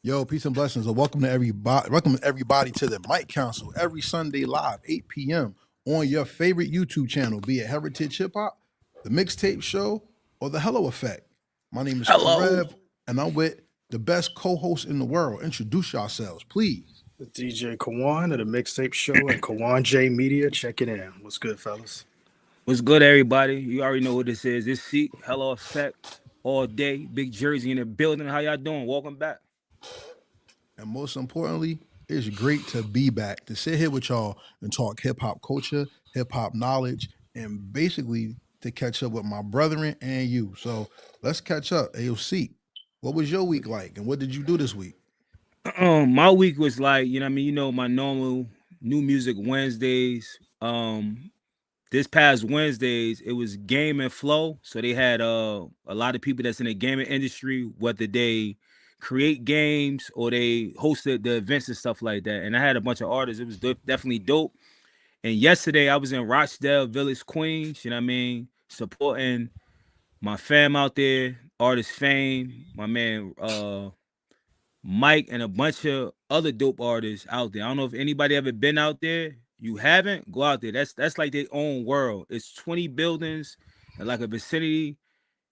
Yo, peace and blessings. And welcome to everybody. Welcome everybody to the Mic Council every Sunday live, 8 p.m. on your favorite YouTube channel, be it Heritage Hip-Hop, the Mixtape Show, or the Hello Effect. My name is Hello. Karev, and I'm with the best co-host in the world. Introduce yourselves, please. The DJ Kawon of the Mixtape Show and Kawon J Media checking in. What's good, fellas? What's good, everybody? You already know what this is. This seat, Hello Effect, all day. Big Jersey in the building. How y'all doing? Welcome back. And most importantly, it's great to be back to sit here with y'all and talk hip-hop culture, hip-hop knowledge, and basically to catch up with my brethren and you. So let's catch up. AOC, what was your week like, and what did you do this week? My week was like, my normal new music Wednesdays. This past Wednesdays, it was game and flow. So they had a lot of people that's in the gaming industry, whether they create games or they hosted the events and stuff like that. And I had a bunch of artists. It was definitely dope. And yesterday I was in Rochdale Village, Queens, supporting my fam out there, Artist Fame, my man Mike, and a bunch of other dope artists out there. I don't know if anybody ever been out there. You haven't? Go out there. That's like their own world. It's 20 buildings and like a vicinity.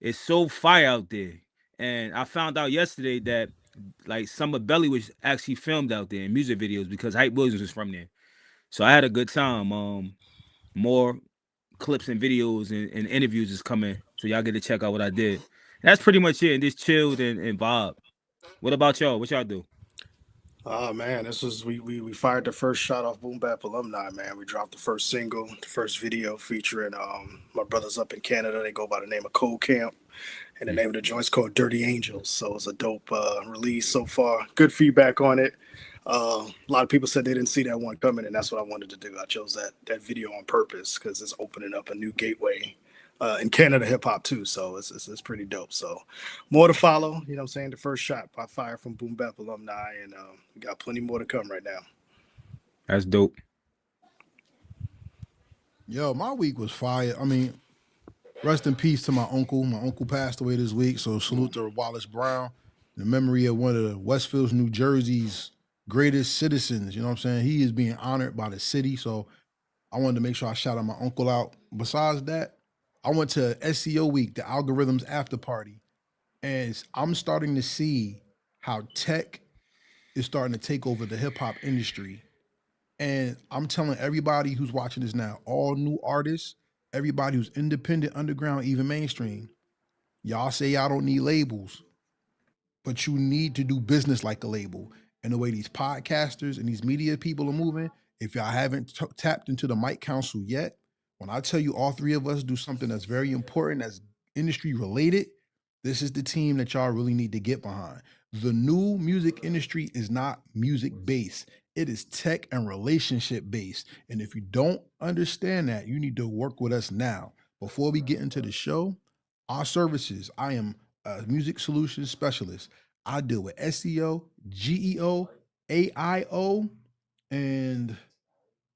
It's so fire out there. And I found out yesterday that like Summer Belly was actually filmed out there in music videos because Hype Williams was from there. So I had a good time. More clips and videos and interviews is coming, so y'all get to check out what I did. That's pretty much it. And just chilled and vibe. What about y'all? What y'all do? Oh man, this was we fired the first shot off Boom Bap alumni, man. We dropped the first single, the first video featuring my brothers up in Canada. They go by the name of Cold Camp. And the name of the joint's called Dirty Angels. So it's a dope release so far. Good feedback on it. A lot of people said they didn't see that one coming, and that's what I wanted to do. I chose that video on purpose because it's opening up a new gateway in Canada hip hop too. So it's pretty dope. So more to follow. You know what I'm saying? The first shot by fire from Boom Bap alumni, and we got plenty more to come right now. That's dope. Yo, my week was fire. I mean, rest in peace to my uncle. My uncle passed away this week, so salute to Wallace Brown, in the memory of one of the Westfields, New Jersey's greatest citizens. You know what I'm saying? He is being honored by the city, so I wanted to make sure I shout out my uncle out. Besides that, I went to SEO week, the algorithms after party, and I'm starting to see how tech is starting to take over the hip hop industry. And I'm telling everybody who's watching this now, all new artists, everybody who's independent, underground, even mainstream, y'all say y'all don't need labels, but you need to do business like a label. And the way these podcasters and these media people are moving, if y'all haven't tapped into the Mic Council yet, when I tell you all three of us do something that's very important, that's industry related, this is the team that y'all really need to get behind. The new music industry is not music based. It is tech and relationship based. And if you don't understand that, you need to work with us now. Before we get into the show, our services, I am a music solutions specialist. I deal with SEO, GEO, AIO, and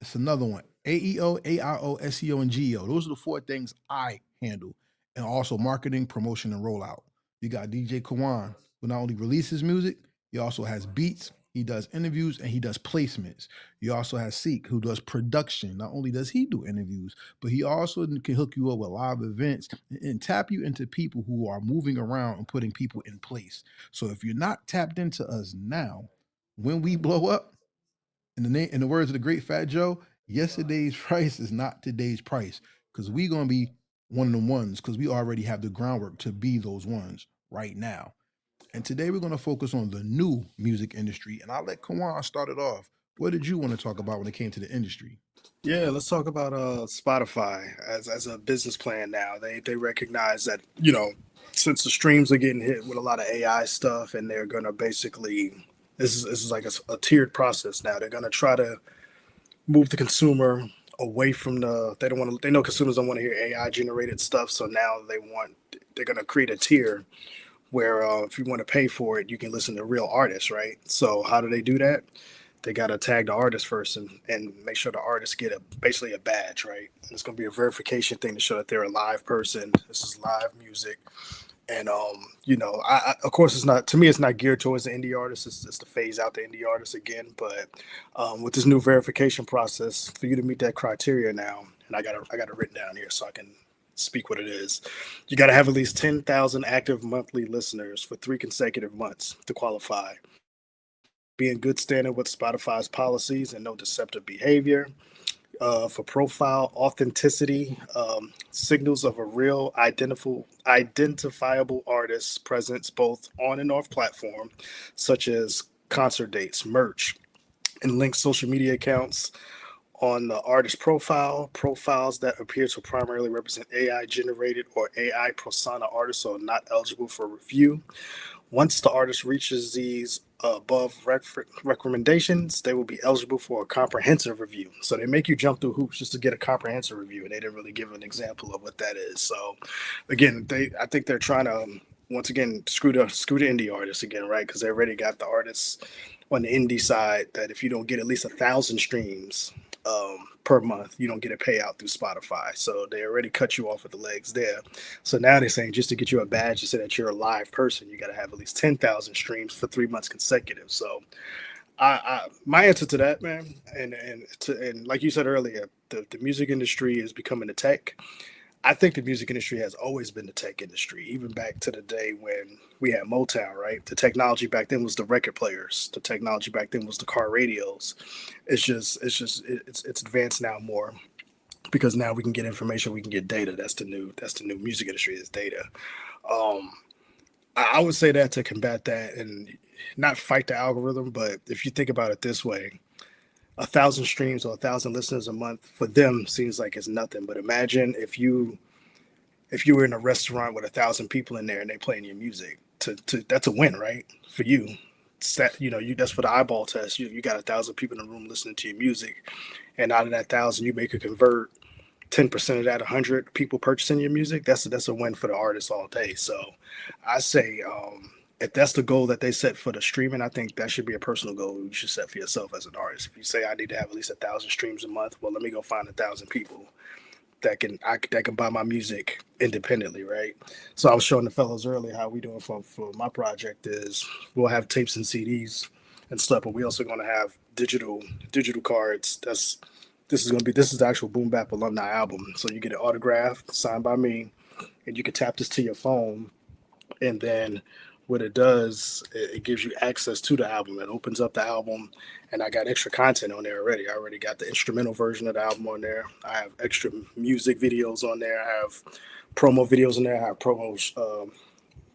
it's another one. AEO, AIO, SEO, and GEO. Those are the four things I handle. And also marketing, promotion, and rollout. You got DJ Kawon, who not only releases music, he also has beats, he does interviews, and he does placements. You also have Seek, who does production. Not only does he do interviews, but he also can hook you up with live events and tap you into people who are moving around and putting people in place. So if you're not tapped into us now, when we blow up, in the words of the great Fat Joe, yesterday's price is not today's price. Because we gonna be one of the ones, because we already have the groundwork to be those ones right now. And today we're gonna focus on the new music industry. And I'll let Kawan start it off. What did you want to talk about when it came to the industry? Yeah, let's talk about Spotify as a business plan now. They recognize that, since the streams are getting hit with a lot of AI stuff, and they're gonna basically this is like a tiered process now. They're gonna try to move the consumer away from they know consumers don't want to hear AI generated stuff, so now they're gonna create a tier where if you want to pay for it, you can listen to real artists, right? So how do they do that? They got to tag the artist first and make sure the artists get basically a badge, right? And it's going to be a verification thing to show that they're a live person. This is live music. And you know, of course it's not, to me it's not geared towards the indie artists. It's to phase out the indie artists again. But with this new verification process, for you to meet that criteria now, and I got it written down here so I can speak what it is. You got to have at least 10,000 active monthly listeners for 3 consecutive months to qualify. Be in good standing with Spotify's policies and no deceptive behavior. For profile authenticity, signals of a real identifiable artist's presence both on and off platform, such as concert dates, merch, and linked social media accounts on the artist profile. Profiles that appear to primarily represent AI generated or AI persona artists are not eligible for review. Once the artist reaches these above recommendations, they will be eligible for a comprehensive review. So they make you jump through hoops just to get a comprehensive review, and they didn't really give an example of what that is. So, again, I think they're trying to once again screw the indie artists again, right? Because they already got the artists on the indie side that if you don't get at least 1,000 streams per month, you don't get a payout through Spotify. So they already cut you off with the legs there. So now they're saying just to get you a badge to say that you're a live person, you got to have at least 10,000 streams for 3 months consecutive. So my answer to that, man, and like you said earlier, the music industry is becoming the tech. I think the music industry has always been the tech industry, even back to the day when we had Motown, right? The technology back then was the record players. The technology back then was the car radios. It's advanced now more because now we can get information, we can get data. That's the new music industry is data. I would say that to combat that and not fight the algorithm, but if you think about it this way, 1,000 streams or 1,000 listeners a month for them seems like it's nothing. But imagine if you were in a restaurant with 1,000 people in there and they playing your music. That's a win, right? For you. That's for the eyeball test. You got 1,000 people in the room listening to your music, and out of that 1,000, you make a convert 10% of that, 100 people purchasing your music. That's a win for the artist all day. So I say, if that's the goal that they set for the streaming, I think that should be a personal goal you should set for yourself as an artist. If you say I need to have at least 1,000 streams a month, well, let me go find 1,000 people that can buy my music independently, right? So I was showing the fellows earlier how we doing for my project is we'll have tapes and CDs and stuff, but we also going to have digital cards. This is the actual Boom Bap alumni album. So you get an autograph signed by me, and you can tap this to your phone, and then what it does, it gives you access to the album. It opens up the album, and I got extra content on there already. I already got the instrumental version of the album on there. I have extra music videos on there. I have promo videos on there. I have promo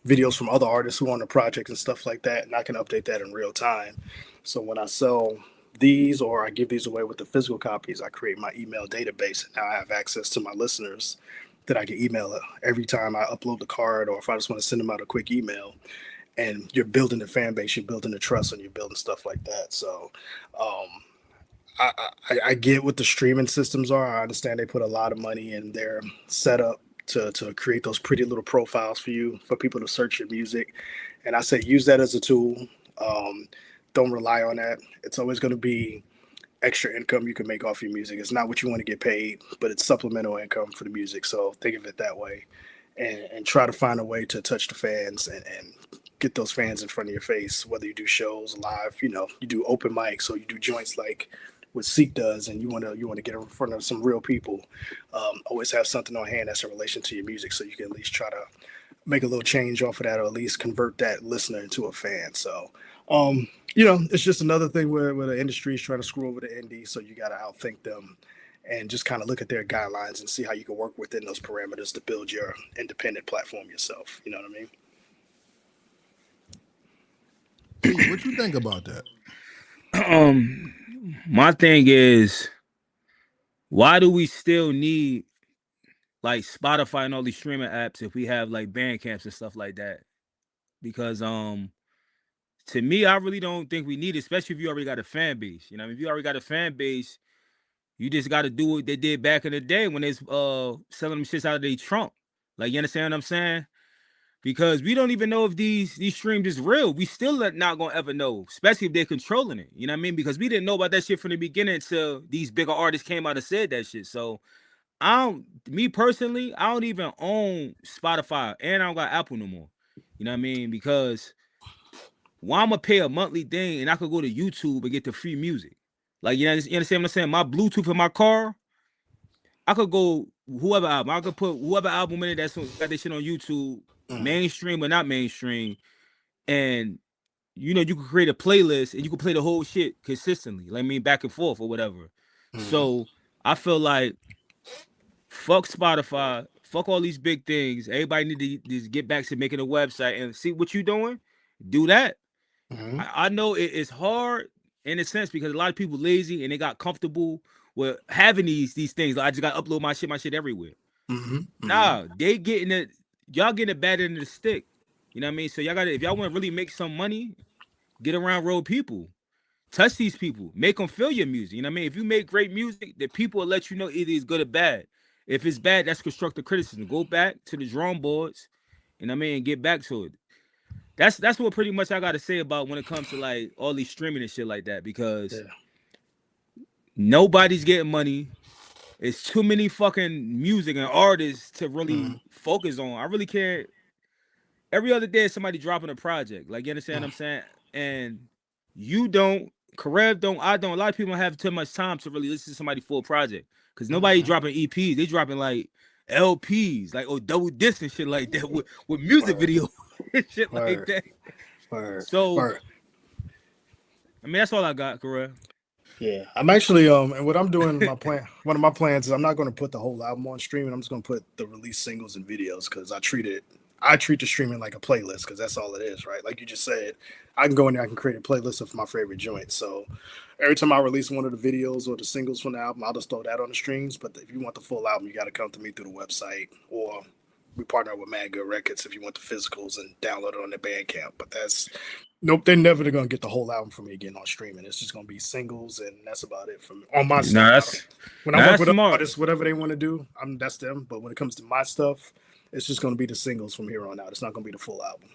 videos from other artists who are on the project and stuff like that, and I can update that in real time. So when I sell these or I give these away with the physical copies, I create my email database, and now I have access to my listeners that I can email every time I upload the card, or if I just want to send them out a quick email. And you're building the fan base, you're building the trust, and you're building stuff like that. So I get what the streaming systems are. I understand they put a lot of money in their setup to create those pretty little profiles for you, for people to search your music. And I say use that as a tool. Don't rely on that. It's always going to be extra income you can make off your music. It's not what you want to get paid, but it's supplemental income for the music. So think of it that way, and try to find a way to touch the fans and get those fans in front of your face, whether you do shows live, you do open mics, or you do joints like what Seek does, and you want to get in front of some real people. Always have something on hand that's in relation to your music, so you can at least try to make a little change off of that, or at least convert that listener into a fan. So it's just another thing where the industry is trying to screw over the indie, so you got to outthink them and just kind of look at their guidelines and see how you can work within those parameters to build your independent platform yourself. You know what I mean? What you think about that? My thing is, why do we still need like Spotify and all these streaming apps if we have like band camps and stuff like that? Because to me, I really don't think we need it, especially if you already got a fan base. If you already got a fan base, you just got to do what they did back in the day when they selling them shits out of their trunk. Like, you understand what I'm saying? Because we don't even know if these streams is real. We still not gonna ever know, especially if they're controlling it. You know what I mean? Because we didn't know about that shit from the beginning until these bigger artists came out and said that shit. So Me personally, I don't even own Spotify, and I don't got Apple no more. You know what I mean? Because why I'm gonna pay a monthly thing and I could go to YouTube and get the free music. Like you understand what I'm saying? My Bluetooth in my car, I could go whoever album. I could put whoever album in it that's got this shit on YouTube, mainstream or not mainstream, and you can create a playlist and you can play the whole shit consistently. Like I mean, back and forth or whatever. So I feel like fuck Spotify, fuck all these big things. Everybody need to just get back to making a website and see what you doing. Do that. I know it's hard in a sense because a lot of people lazy and they got comfortable with having these things. Like, I just got to upload my shit everywhere. Nah, they getting it. Y'all getting it bad into the stick. You know what I mean? So y'all got to, if y'all want to really make some money, get around real people. Touch these people. Make them feel your music. You know what I mean? If you make great music, the people will let you know either it's good or bad. If it's bad, that's constructive criticism. Go back to the drawing boards, you know what I mean, and get back to it. That's what pretty much I got to say about when it comes to like all these streaming and shit like that, because nobody's getting money. It's too many fucking music and artists to really focus on. I really can't. Every other day, somebody dropping a project. Like, you understand what I'm saying? And you don't, Karev don't, I don't. A lot of people don't have too much time to really listen to somebody full project because nobody dropping EPs. They dropping like LPs, like double disc and shit like that with music video and shit like that. So, I mean, that's all I got, Karev. Yeah, I'm actually and what I'm doing, my plan, one of my plans is I'm not going to put the whole album on streaming. I'm just going to put the release singles and videos because I treat the streaming like a playlist because that's all it is, right? Like you just said, I can go in there, I can create a playlist of my favorite joints. So every time I release one of the videos or the singles from the album, I'll just throw that on the streams. But if you want the full album, you got to come to me through the website, or we partner with Mad Good Records if you want the physicals and download it on their Bandcamp. But that's nope, they're never going to get the whole album from me again on streaming. It's just going to be singles, and that's about it from on my stuff. When I work with artists, whatever they want to do, that's them. But when it comes to my stuff, it's just going to be the singles from here on out. It's not going to be the full album.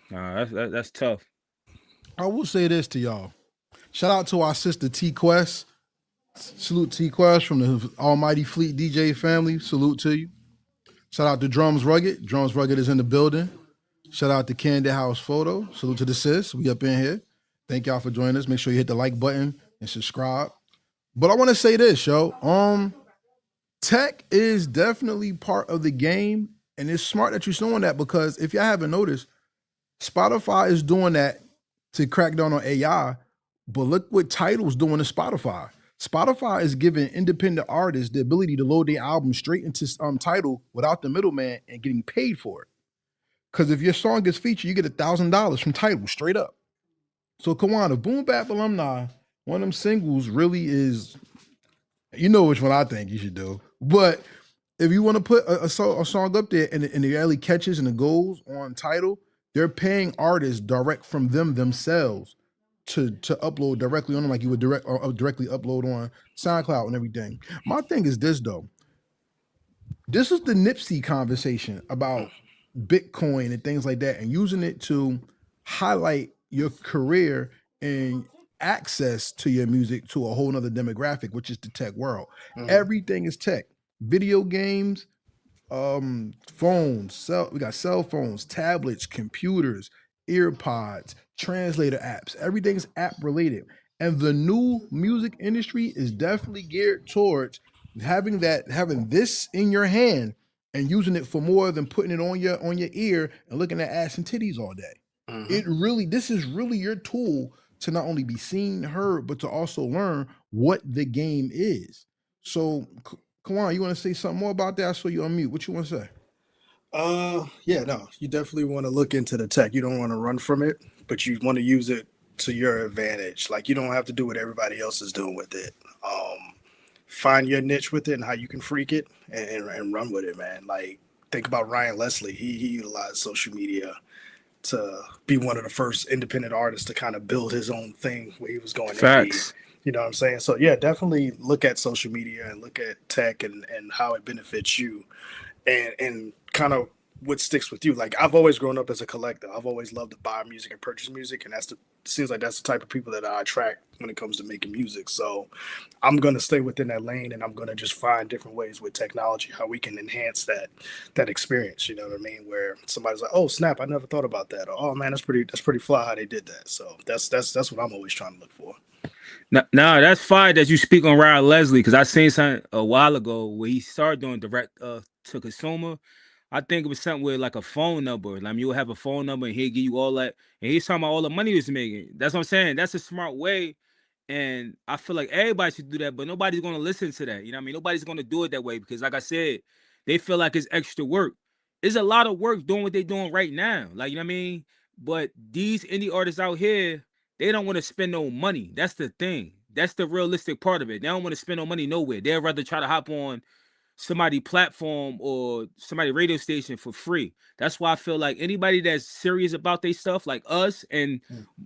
Nah, that's tough. I will say this to y'all. Shout out to our sister T Quest. Salute T Quest from the Almighty Fleet DJ family. Salute to you. Shout out to Drums Rugged. Drums Rugged is in the building. Shout out to Candid House Photo. Salute to the sis. We up in here. Thank y'all for joining us. Make sure you hit the like button and subscribe. But I want to say this, yo. Tech is definitely part of the game, and it's smart that you're showing that because if y'all haven't noticed, Spotify is doing that to crack down on AI, but look what Tidal's doing to Spotify. Spotify is giving independent artists the ability to load their album straight into Tidal without the middleman and getting paid for it. Because if your song gets featured, you get $1,000 from Tidal straight up. So Kawon, if Boom Bap Alumni, one of them singles really is, you know which one I think you should do. But if you want to put a song up there and it really catches and it goes on Tidal, they're paying artists direct from themselves to upload directly on them, like you would directly upload on SoundCloud and everything. My thing is this though. This is the Nipsey conversation about Bitcoin and things like that, and using it to highlight your career and access to your music to a whole nother demographic, which is the tech world. Everything is tech. Video games, phones, we got cell phones, tablets, computers, earpods, translator apps. Everything's app related. And the new music industry is definitely geared towards having this in your hand and using it for more than putting it on your ear and looking at ass and titties all day. This is really your tool to not only be seen, heard, but to also learn what the game is. So Kawon, you want to say something more about that? I saw you on mute. What you want to say? Yeah, no, you definitely want to look into the tech. You don't want to run from it, but you want to use it to your advantage. Like you don't have to do what everybody else is doing with it. Find your niche with it and how you can freak it and run with it, man. Like think about Ryan Leslie. He utilized social media to be one of the first independent artists to kind of build his own thing where he was going Facts. you know what I'm saying? So yeah, definitely look at social media and look at tech and how it benefits you and kind of what sticks with you. Like I've always grown up as a collector. I've always loved to buy music and purchase music, and that's seems like that's the type of people that I attract when it comes to making music. So I'm gonna stay within that lane, and I'm gonna just find different ways with technology how we can enhance that experience. You know what I mean? Where somebody's like, "Oh snap, I never thought about that," or "Oh man, that's pretty fly how they did that." So that's what I'm always trying to look for. Nah, that's fine that you speak on Ryan Leslie because I seen something a while ago where he started doing direct to consumer. I think it was something with like a phone number. Like you'll have a phone number and he'll give you all that. And he's talking about all the money he was making. That's what I'm saying. That's a smart way. And I feel like everybody should do that, but nobody's gonna listen to that. You know what I mean? Nobody's gonna do it that way because, like I said, they feel like it's extra work. It's a lot of work doing what they're doing right now. Like, you know what I mean? But these indie artists out here, they don't want to spend no money. That's the thing. That's the realistic part of it. They don't want to spend no money nowhere. They'd rather try to hop on somebody platform or somebody radio station for free. That's why I feel like anybody that's serious about their stuff, like us and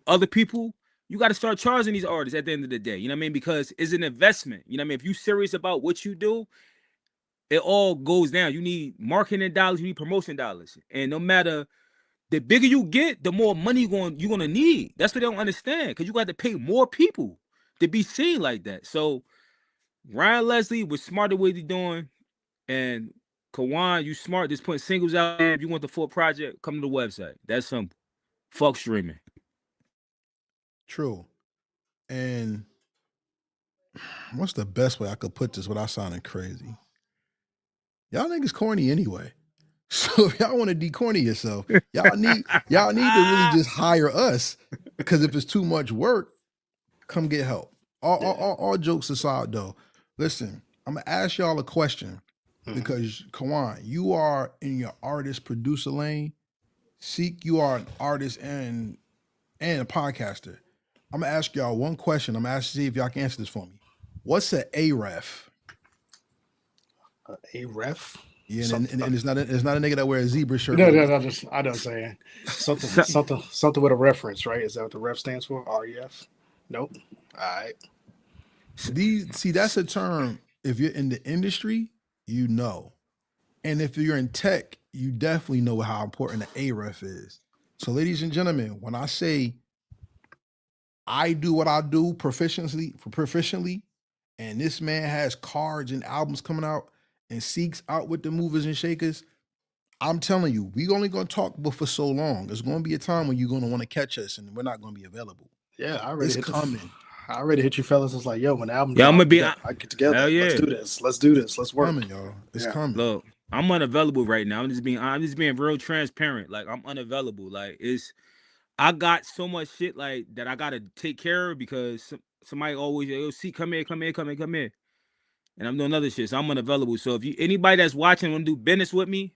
other people, you got to start charging these artists at the end of the day. You know what I mean? Because it's an investment. You know what I mean? If you're serious about what you do, it all goes down. You need marketing dollars, you need promotion dollars. And no matter the bigger you get, the more money you're gonna need. That's what they don't understand. Because you got to pay more people to be seen like that. So Ryan Leslie was smart at what he's doing. And Kawon, you smart, just putting singles out there. If you want the full project, come to the website. That's simple. Fuck streaming. True. And what's the best way I could put this without sounding crazy? Y'all niggas corny anyway. So if y'all want to decorny yourself, y'all need to really just hire us. Because if it's too much work, come get help. All jokes aside though, listen, I'm gonna ask y'all a question because Kawan, you are in your artist producer lane. Seek, you are an artist and a podcaster. I'm gonna ask y'all one question. I'm gonna ask to see if y'all can answer this for me. What's an A-ref? A ref. Yeah, and it's not a nigga that wears a zebra shirt. No, I don't saying something with a reference, right? Is that what the ref stands for? REF? Nope. All right. That's a term. If you're in the industry, you know, and if you're in tech, you definitely know how important the A-ref is. So, ladies and gentlemen, when I say I do what I do proficiently, and this man has cards and albums coming out and seeks out with the movers and shakers, I'm telling you, we only gonna talk but for so long. There's gonna be a time when you're gonna want to catch us, and we're not gonna be available. Yeah, It's coming. I already hit you fellas. It's like, yo, when the album Yeah, I'm drops, gonna be. I get together. Hell yeah. Let's do this. Let's do this. Let's work. Coming, y'all. It's coming. Look, I'm unavailable right now. I'm just being real transparent. Like I'm unavailable. Like I got so much shit like that I gotta take care of because somebody always see come here. And I'm doing other shit. So I'm unavailable. So if anybody that's watching want to do business with me,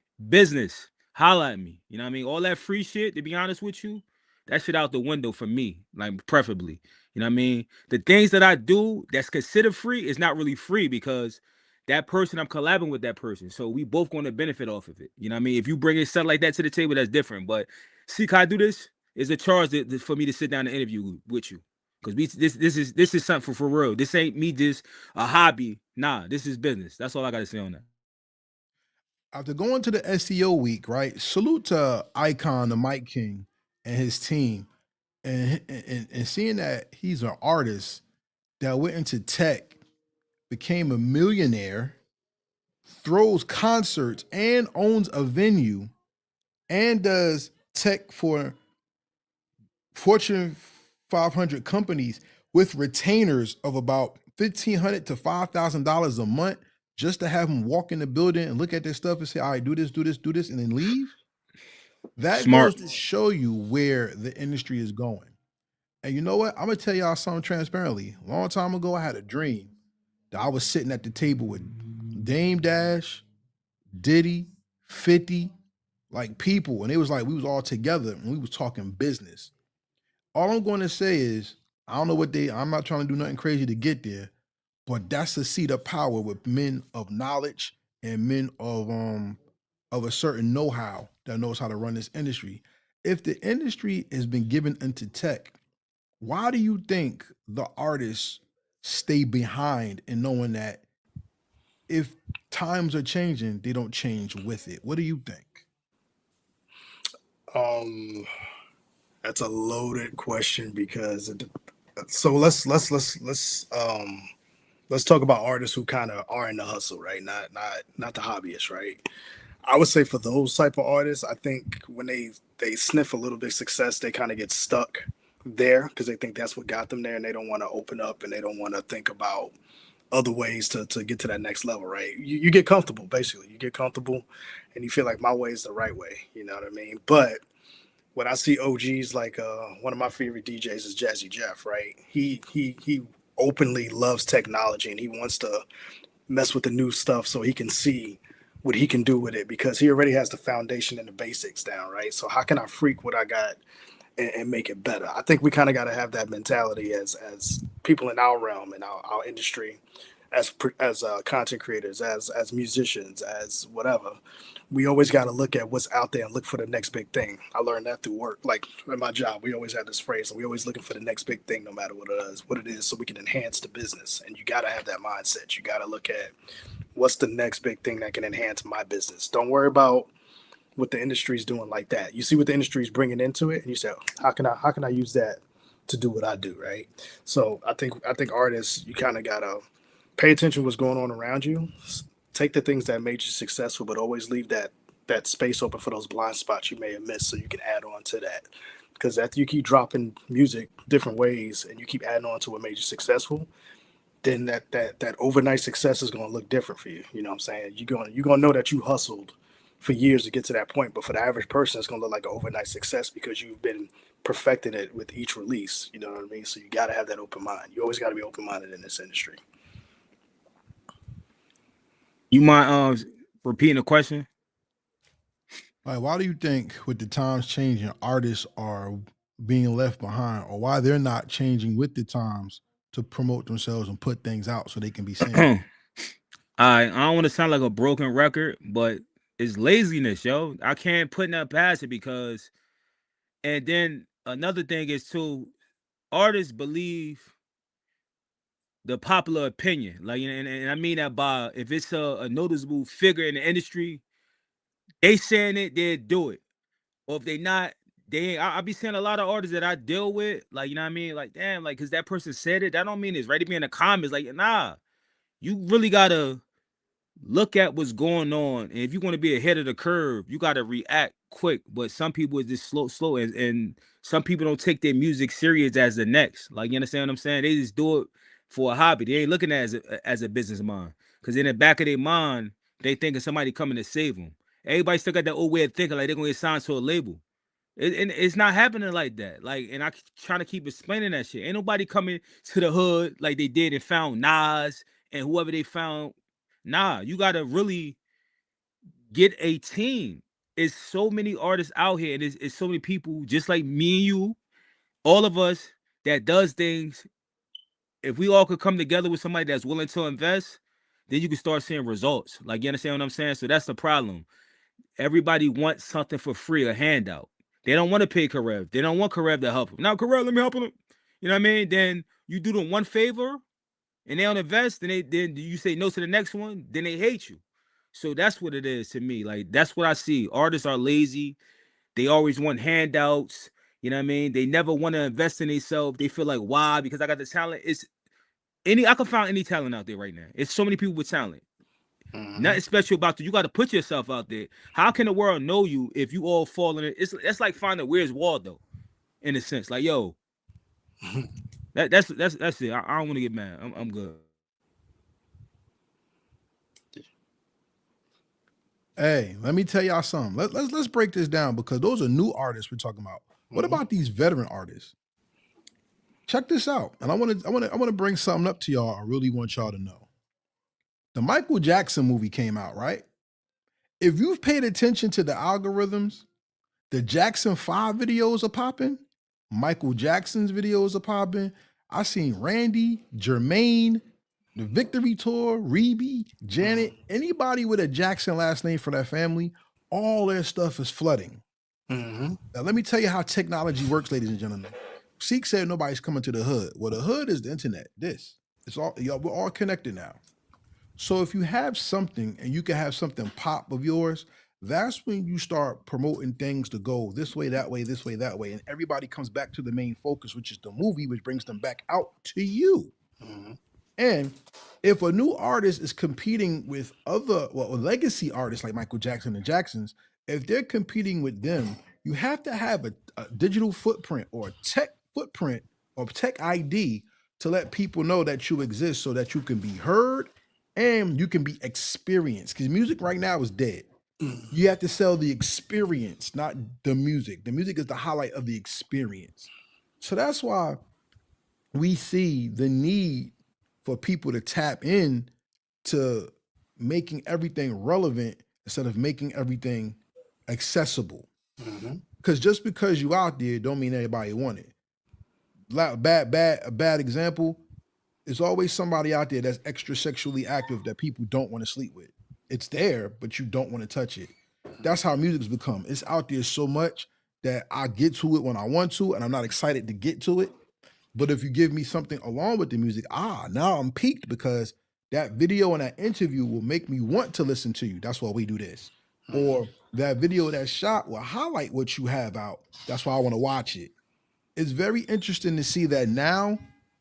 holla at me. You know what I mean? All that free shit, to be honest with you, that shit out the window for me, like preferably. You know what I mean? The things that I do that's considered free is not really free because that person, I'm collabing with that person. So we both going to benefit off of it. You know what I mean? If you bring something like that to the table, that's different. But see, can I do this? It's a charge for me to sit down and interview with you. Because this is something for real. This ain't me just a hobby. Nah, this is business. That's all I gotta say on that. After going to the SEO week, right? Salute to Icon, the Mike King, and his team, and seeing that he's an artist that went into tech, became a millionaire, throws concerts, and owns a venue, and does tech for Fortune 500 companies with retainers of about $1,500 to $5,000 a month just to have them walk in the building and look at their stuff and say, all right, do this, and then leave. That Smart. goes to show you where the industry is going. And you know what? I'm gonna tell y'all something transparently. A long time ago, I had a dream that I was sitting at the table with Dame Dash, Diddy, 50, like people, and it was like we was all together and we was talking business. All I'm going to say is, I don't know I'm not trying to do nothing crazy to get there, but that's a seat of power with men of knowledge and men of a certain know-how that knows how to run this industry. If the industry has been given into tech, why do you think the artists stay behind in knowing that if times are changing, they don't change with it? What do you think? That's a loaded question because so let's talk about artists who kind of are in the hustle, right? Not the hobbyists, right? I would say for those type of artists, I think when they sniff a little bit of success, they kind of get stuck there because they think that's what got them there, and they don't want to open up and they don't want to think about other ways to get to that next level, right? You get comfortable, basically. You get comfortable, and you feel like my way is the right way. You know what I mean? But when I see OGs like one of my favorite DJs is Jazzy Jeff, right? He openly loves technology and he wants to mess with the new stuff so he can see what he can do with it because he already has the foundation and the basics down, right? So how can I freak what I got and make it better? I think we kind of got to have that mentality as people in our realm in our industry, as content creators, as musicians, as whatever. We always got to look at what's out there and look for the next big thing. I learned that through work. Like in my job, we always have this phrase, and we always looking for the next big thing, no matter what it is, so we can enhance the business. And you got to have that mindset. You got to look at what's the next big thing that can enhance my business. Don't worry about what the industry is doing like that. You see what the industry is bringing into it, and you say, how can I use that to do what I do, right? So I think artists, you kind of gotta pay attention to what's going on around you. Take the things that made you successful, but always leave that space open for those blind spots you may have missed, so you can add on to that. Because after you keep dropping music different ways, and you keep adding on to what made you successful, then that overnight success is going to look different for you. You know what I'm saying? You're gonna know that you hustled for years to get to that point, but for the average person, it's going to look like an overnight success because you've been perfecting it with each release. You know what I mean? So you got to have that open mind. You always got to be open minded in this industry. You mind repeating the question? Like, why do you think with the times changing, artists are being left behind, or why they're not changing with the times to promote themselves and put things out so they can be seen? I don't want to sound like a broken record, but it's laziness, yo. I can't put that past it because, and then another thing is too, artists believe the popular opinion, like, and I mean that by if it's a noticeable figure in the industry, they saying it, they do it, or if they not, they ain't. I be seeing a lot of artists that I deal with, like, you know what I mean, like, damn, like, cause that person said it, that don't mean it's right to be in the comments, like, nah, you really gotta look at what's going on, and if you want to be ahead of the curve, you got to react quick. But some people is just slow, and some people don't take their music serious as the next. Like, you understand what I'm saying? They just do it for a hobby. They ain't looking at it as a business mind, because in the back of their mind, they thinking somebody coming to save them. Everybody still got that old way of thinking, like they're gonna get signed to a label. And it's not happening like that. Like, and I trying to keep explaining that shit. Ain't nobody coming to the hood like they did and found Nas and whoever they found. Nah, you gotta really get a team. It's so many artists out here, and it's so many people just like me and you, all of us that does things. If we all could come together with somebody that's willing to invest, then you can start seeing results. Like, you understand what I'm saying? So that's the problem. Everybody wants something for free, a handout. They don't want to pay Karev. They don't want Karev to help them. Now, Karev, let me help him. You know what I mean? Then you do them one favor and they don't invest, then you say no to the next one, then they hate you. So that's what it is to me. Like, that's what I see. Artists are lazy. They always want handouts. You know what I mean? They never want to invest in themselves. They feel like, why? Because I got the talent. I can find any talent out there right now. It's so many people with talent. Nothing special about you got to put yourself out there. How can the world know you if you all fall in it? That's like finding where's Waldo, in a sense. Like, yo, that's it. I don't want to get mad. I'm good. Hey, let me tell y'all something. Let's break this down because those are new artists we're talking about. What about these veteran artists? Check this out. And I want to bring something up to y'all. I really want y'all to know. The Michael Jackson movie came out, right? If you've paid attention to the algorithms, the Jackson 5 videos are popping. Michael Jackson's videos are popping. I seen Randy, Jermaine, the Victory Tour, Reby, Janet, anybody with a Jackson last name for that family, all their stuff is flooding. Now, let me tell you how technology works, ladies and gentlemen. Seek said nobody's coming to the hood. Well, the hood is the internet. It's all, y'all, we're all connected now. So if you have something and you can have something pop of yours, that's when you start promoting things to go this way, that way, this way, that way. And everybody comes back to the main focus, which is the movie, which brings them back out to you. Mm-hmm. And if a new artist is competing with other, well, legacy artists like Michael Jackson and Jacksons, if they're competing with them, you have to have a digital footprint or a tech footprint or tech ID to let people know that you exist so that you can be heard and you can be experienced. Because music right now is dead. You have to sell the experience, not the music. The music is the highlight of the experience. So that's why we see the need for people to tap in to making everything relevant instead of making everything accessible. Mm-hmm. Because just because you out there don't mean everybody want it. A bad example, there's always somebody out there that's extra sexually active that people don't want to sleep with. It's there, but you don't want to touch it. That's how music's become. It's out there so much that I get to it when I want to, and I'm not excited to get to it. But if you give me something along with the music, now I'm peaked because that video and that interview will make me want to listen to you. That's why we do this. Or that video, that shot will highlight what you have out. That's why I want to watch it. It's very interesting to see that now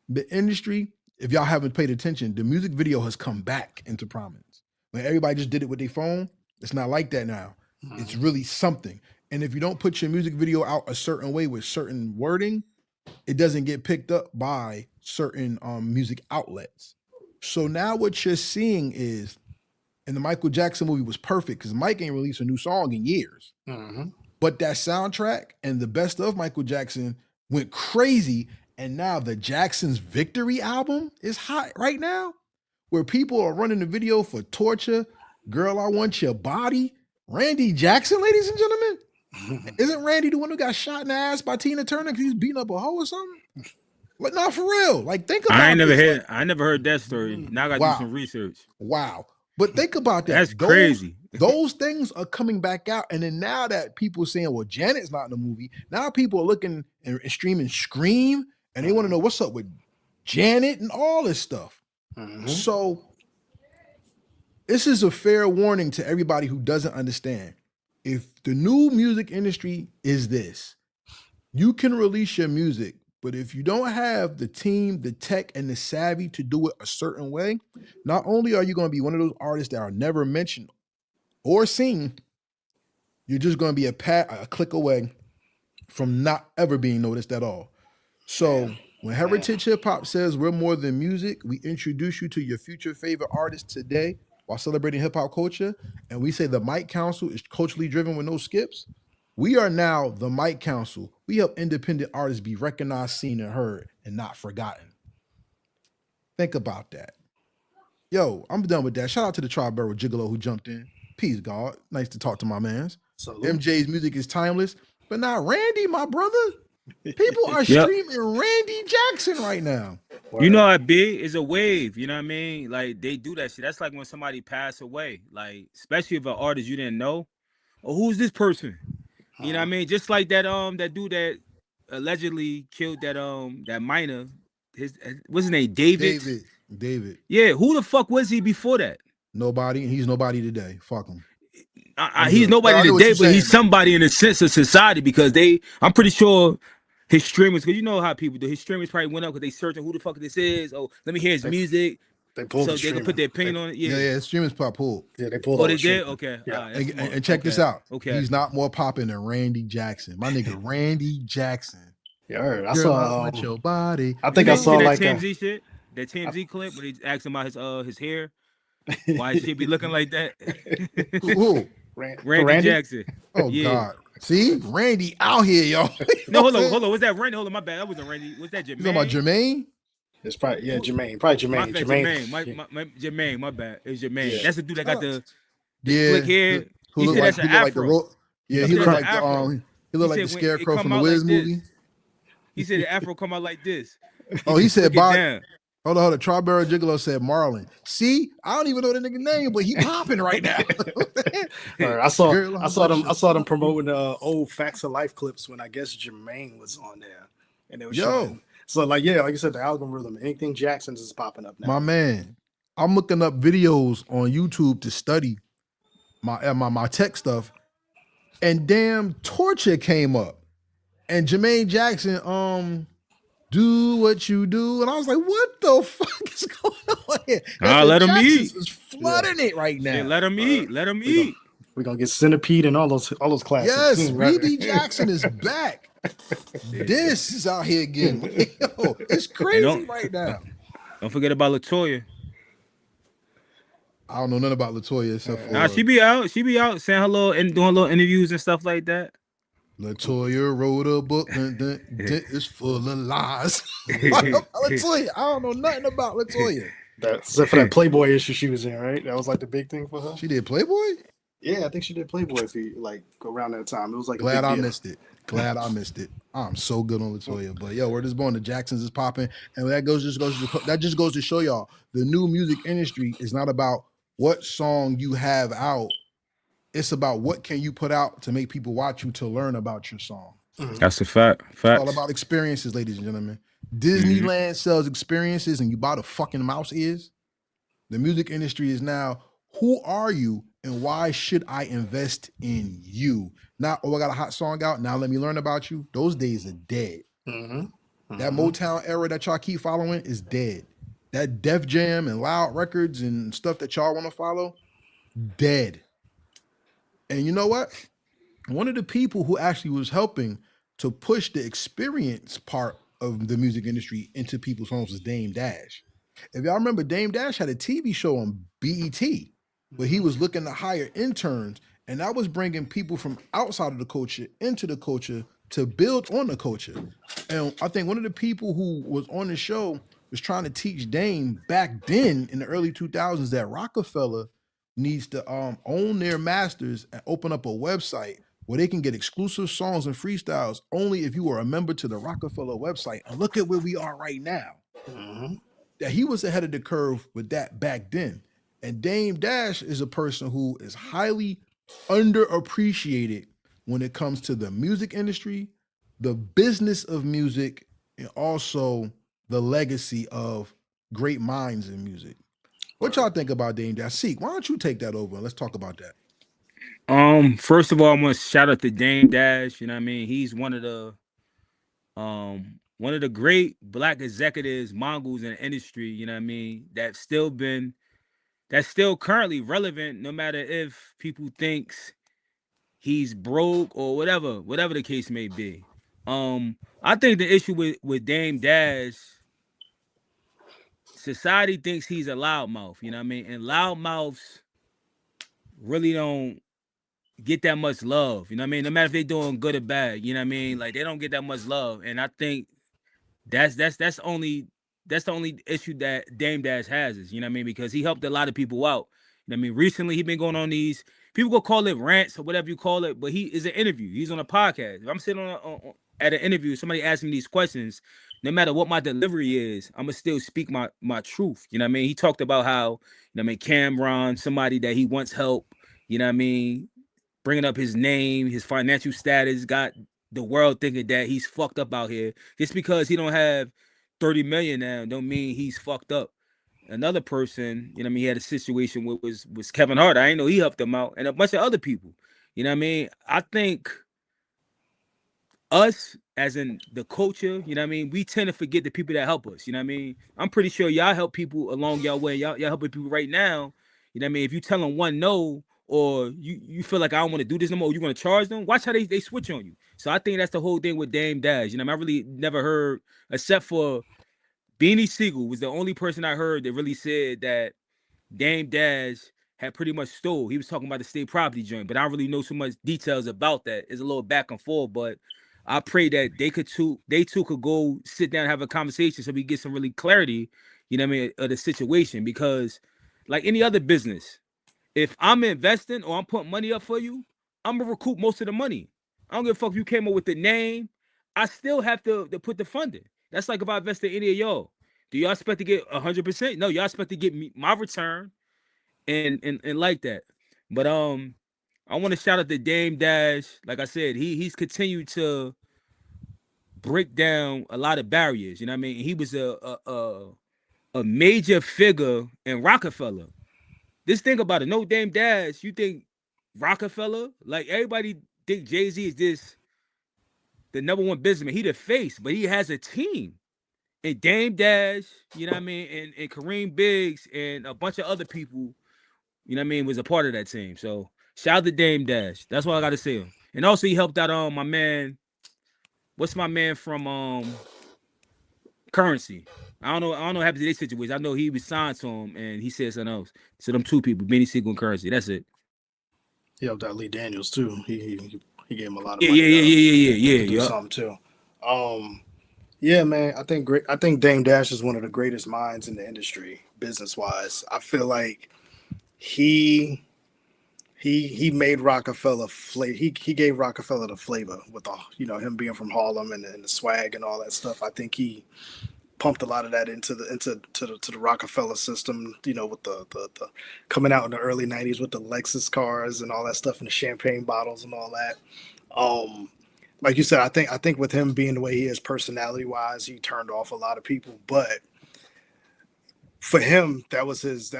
the industry, if y'all haven't paid attention, the music video has come back into prominence. When everybody just did it with their phone, it's not like that now. It's really something. And if you don't put your music video out a certain way with certain wording, it doesn't get picked up by certain music outlets. So now what you're seeing is, and the Michael Jackson movie was perfect because Mike ain't released a new song in years. Mm-hmm. But that soundtrack and the best of Michael Jackson went crazy. And now the Jackson's Victory album is hot right now, where people are running the video for Torture, Girl, I Want Your Body. Randy Jackson, ladies and gentlemen. Isn't Randy the one who got shot in the ass by Tina Turner because he was beating up a hoe or something? But not for real. Like, think about I never heard that story. Now I gotta do some research. Wow. But think about that. That's crazy. Those things are coming back out. And then now that people are saying, well, Janet's not in the movie, now people are looking and streaming Scream, and they want to know what's up with Janet and all this stuff. So this is a fair warning to everybody who doesn't understand. If the new music industry is this, you can release your music, but if you don't have the team, the tech, and the savvy to do it a certain way, not only are you going to be one of those artists that are never mentioned or seen, you're just going to be a click away from not ever being noticed at all. So when Heritage Hip-Hop says we're more than music, we introduce you to your future favorite artists today while celebrating hip-hop culture, and we say the Mic Council is culturally driven with no skips, we are now the Mic Council. We help independent artists be recognized, seen, and heard, and not forgotten. Think about that. Yo, I'm done with that. Shout out to the Tri-Borough Gigolo who jumped in. Peace, God. Nice to talk to my mans. MJ's music is timeless, but not Randy, my brother. People are streaming Randy Jackson right now. You know, a big is a wave. You know what I mean? Like, they do that shit. That's like when somebody passed away. Like, especially if an artist you didn't know. Oh, who's this person? You know what I mean? Just like that that dude that allegedly killed that minor. What's his name? David. Yeah, who the fuck was he before that? Nobody, and he's nobody today. Fuck him. He's nobody today, but he's somebody in the sense of society because I'm pretty sure his streamers, because you know how people do, his streamers probably went up because they searching who the fuck this is. Oh, let me hear his music. They pulled so the they can put their opinion on it. Yeah, the streamers pop pulled. Yeah, they pulled. Oh, they did? Okay. Yeah. And check this out. Okay. He's not more popping than Randy Jackson. My nigga Randy Jackson. Yeah, I saw your body. I think I saw like that TMZ shit. That TMZ clip where they asked him about his hair. Why should he be looking like that? Who? Randy Jackson. Oh God. See? Randy out here, y'all. No, hold on. Was that Randy? Hold on, my bad. That wasn't Randy. Was that Jermaine? You talking about Jermaine? It's probably Jermaine. Probably Jermaine. Jermaine. My bad. It was Jermaine. Yeah. That's the dude that got the slick hair. Who looked like the afro. He looked like the scarecrow from the Wiz movie. He said the afro come out like this. Oh, he said Hold on. Tri-Borough Gigolo said Marlon. See, I don't even know the nigga name, but he popping right now. I saw them promoting old Facts of Life clips when I guess Jermaine was on there, and it was showing. So like you said, the algorithm, anything Jackson's is popping up now. My man, I'm looking up videos on YouTube to study my tech stuff, and damn Torture came up, and Jermaine Jackson do what you do, and I was like, what the fuck is going on here? That the Let him Jacksons eat. is flooding it right Shit, now. let him eat. Let him We gonna, eat. we gonna get Centipede and all those classics Yes, soon, right? Reby Jackson is back. This is out here again. Yo, it's crazy right now. Don't forget about LaToya. I don't know nothing about LaToya except for Nah, she be out. She be out saying hello and doing little interviews and stuff like that. LaToya wrote a book. It's full of lies. LaToya, I don't know nothing about LaToya. Except for that Playboy issue she was in, right? That was like the big thing for her. She did Playboy? Yeah, I think she did Playboy for like around that time. It was like Glad a big I deal. missed it. Glad I missed it. I'm so good on LaToya. But yo, where this born, the Jacksons is popping. And that just goes to show y'all the new music industry is not about what song you have out. It's about what can you put out to make people watch you to learn about your song. That's a fact. It's Facts. all about experiences, ladies and gentlemen. Disneyland sells experiences and you buy the fucking mouse ears. The music industry is now, who are you and why should I invest in you? Not, oh, I got a hot song out, now let me learn about you. Those days are dead. That Motown era that y'all keep following is dead. That Def Jam and Loud Records and stuff that y'all want to follow, dead. And you know what? One of the people who actually was helping to push the experience part of the music industry into people's homes was Dame Dash. If y'all remember, Dame Dash had a TV show on BET where he was looking to hire interns, and that was bringing people from outside of the culture into the culture to build on the culture. And I think one of the people who was on the show was trying to teach Dame back then in the early 2000s that Rockefeller needs to own their masters and open up a website where they can get exclusive songs and freestyles only if you are a member to the Rockefeller website. And look at where we are right now. That he was ahead of the curve with that back then. And Dame Dash is a person who is highly underappreciated when it comes to the music industry, the business of music, and also the legacy of great minds in music. What y'all think about Dame Dash? Seek, why don't you take that over and let's talk about that? First of all, I'm gonna shout out to Dame Dash. You know what I mean? He's one of the great black executives, mongols in the industry, you know what I mean, that's still currently relevant, no matter if people thinks he's broke or whatever the case may be. I think the issue with Dame Dash, society thinks he's a loudmouth, you know what I mean? And loudmouths really don't get that much love, you know what I mean? No matter if they're doing good or bad, you know what I mean? Like, they don't get that much love. And I think that's the only issue that Dame Dash has, is, you know what I mean? Because he helped a lot of people out. You know what I mean? Recently, he been going on these, people go call it rants or whatever you call it, but he is an interview. He's on a podcast. If I'm sitting at an interview, somebody asks me these questions, no matter what my delivery is, I'm gonna still speak my truth. You know what I mean? He talked about how, you know what I mean, Cameron, somebody that he once helped, you know what I mean, bringing up his name, his financial status, got the world thinking that he's fucked up out here. Just because he don't have 30 million now don't mean he's fucked up. Another person, you know what I mean, he had a situation with was Kevin Hart. I didn't know he helped him out, and a bunch of other people. You know what I mean? I think us, as in the culture, you know what I mean, we tend to forget the people that help us. You know what I mean? I'm pretty sure y'all help people along y'all way. Y'all helping people right now. You know what I mean? If you tell them one no, or you feel like I don't want to do this no more, you want to charge them, watch how they switch on you. So I think that's the whole thing with Dame Dash. You know, I really never heard, except for Beanie Siegel was the only person I heard that really said that Dame Dash had pretty much stole. He was talking about the state property joint, but I don't really know so much details about that. It's a little back and forth, but I pray that they two could go sit down and have a conversation so we get some really clarity, you know what I mean, of the situation. Because like any other business, if I'm investing or I'm putting money up for you, I'm gonna recoup most of the money. I don't give a fuck if you came up with the name. I still have to put the funding. That's like if I invest in any of y'all. Do y'all expect to get 100%? No, y'all expect to get my return and like that. But I want to shout out to Dame Dash. Like I said, he's continued to break down a lot of barriers. You know what I mean? He was a major figure in Rockefeller. This thing about it, no Dame Dash, you think Rockefeller. Like everybody think Jay-Z is this the number one businessman. He the face, but he has a team. And Dame Dash, you know what I mean, and Kareem Biggs and a bunch of other people, you know what I mean, was a part of that team. So shout out to Dame Dash. That's what I gotta say. And also he helped out my man. What's my man from Currency? I don't know what happened to their situation. I know he was signed to him and he said something else. So them two people, Benny Siegel and Currency. That's it. He helped out Lee Daniels too. He gave him a lot of Yeah, money yeah, yeah, yeah, yeah, to yeah, do yeah. something too. Yeah, man. I think Dame Dash is one of the greatest minds in the industry, business wise. I feel like he he made Rockefeller flavor. He gave Rockefeller the flavor with the him being from Harlem and the swag and all that stuff. I think he pumped a lot of that into the Rockefeller system. With the coming out in the early '90s with the Lexus cars and all that stuff and the champagne bottles and all that. Um, like you said, I think with him being the way he is personality wise, he turned off a lot of people. But for him, that was his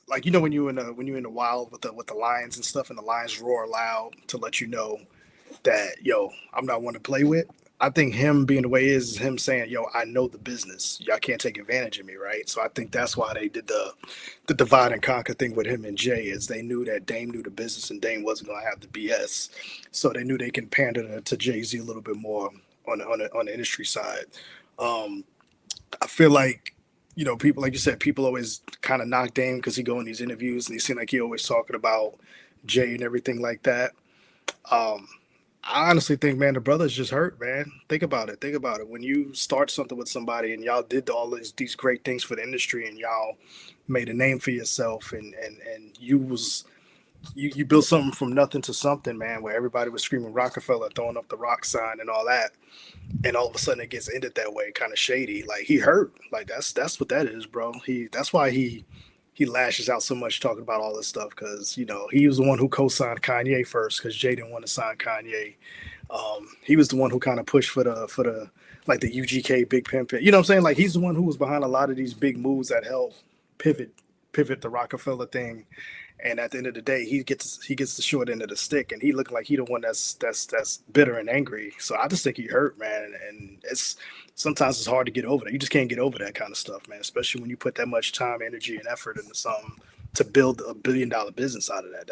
like when you're in the wild with the lions and stuff, and the lions roar loud to let you know that I'm not one to play with. I think him being the way he is him saying, I know the business. Y'all can't take advantage of me, right? So I think that's why they did the divide and conquer thing with him and Jay, is they knew that Dame knew the business and Dame wasn't gonna have the BS. So they knew they can pander to Jay-Z a little bit more on the industry side. Um, I feel like, people like you said, people always kind of knock Dame because he go in these interviews and he seem like he always talking about Jay and everything like that. Um, I honestly think, man, the brother's just hurt, man. Think about it. Think about it. When you start something with somebody and y'all did all these great things for the industry and y'all made a name for yourself and you built something from nothing to something, man, where everybody was screaming Rockefeller, throwing up the rock sign and all that, and all of a sudden it gets ended that way, kind of shady. Like he hurt. Like that's what that is, bro. That's why he lashes out so much talking about all this stuff because he was the one who co-signed Kanye first because Jay didn't want to sign Kanye. He was the one who kind of pushed for the like the UGK Big Pimp. You know what I'm saying? Like he's the one who was behind a lot of these big moves that helped pivot the Rockefeller thing. And at the end of the day, he gets the short end of the stick, and he looked like he the one that's bitter and angry. So I just think he hurt, man. And it's sometimes it's hard to get over that. You just can't get over that kind of stuff, man. Especially when you put that much time, energy, and effort into something to build $1 billion business out of that.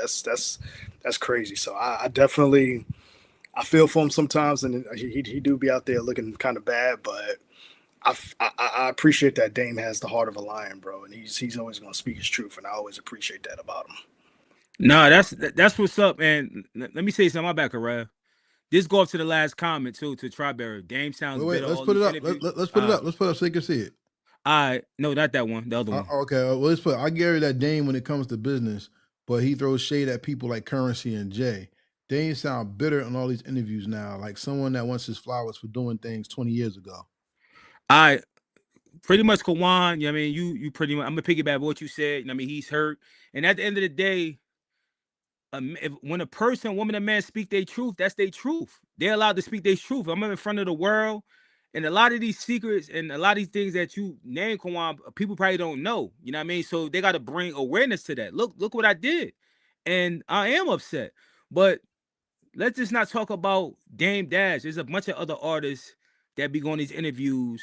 That's crazy. So I definitely I feel for him sometimes, and he do be out there looking kind of bad, but I appreciate that Dame has the heart of a lion, bro, and he's always gonna speak his truth, and I always appreciate that about him. Nah, that's what's up. And let me say something. My back, Karev. This go up to the last comment too to Triberry. Dame sounds Wait, bitter. let's All put these it up. interviews. Let's put it up. Let's put it up so you can see it. No, not that one. The other one. Okay, well, let's put. I Gary that Dame when it comes to business, but he throws shade at people like Currency and Jay. Dame sound bitter in all these interviews now, like someone that wants his flowers for doing things 20 years ago. I pretty much Kawon. You know what I mean, you pretty much. I'm gonna piggyback what you said. You know what I mean, he's hurt, and at the end of the day, when a person, woman, and man speak their truth, that's their truth. They're allowed to speak their truth. I'm in front of the world, and a lot of these secrets and a lot of these things that you name, Kawon, people probably don't know. You know what I mean? So they got to bring awareness to that. Look what I did, and I am upset. But let's just not talk about Dame Dash. There's a bunch of other artists that be going these interviews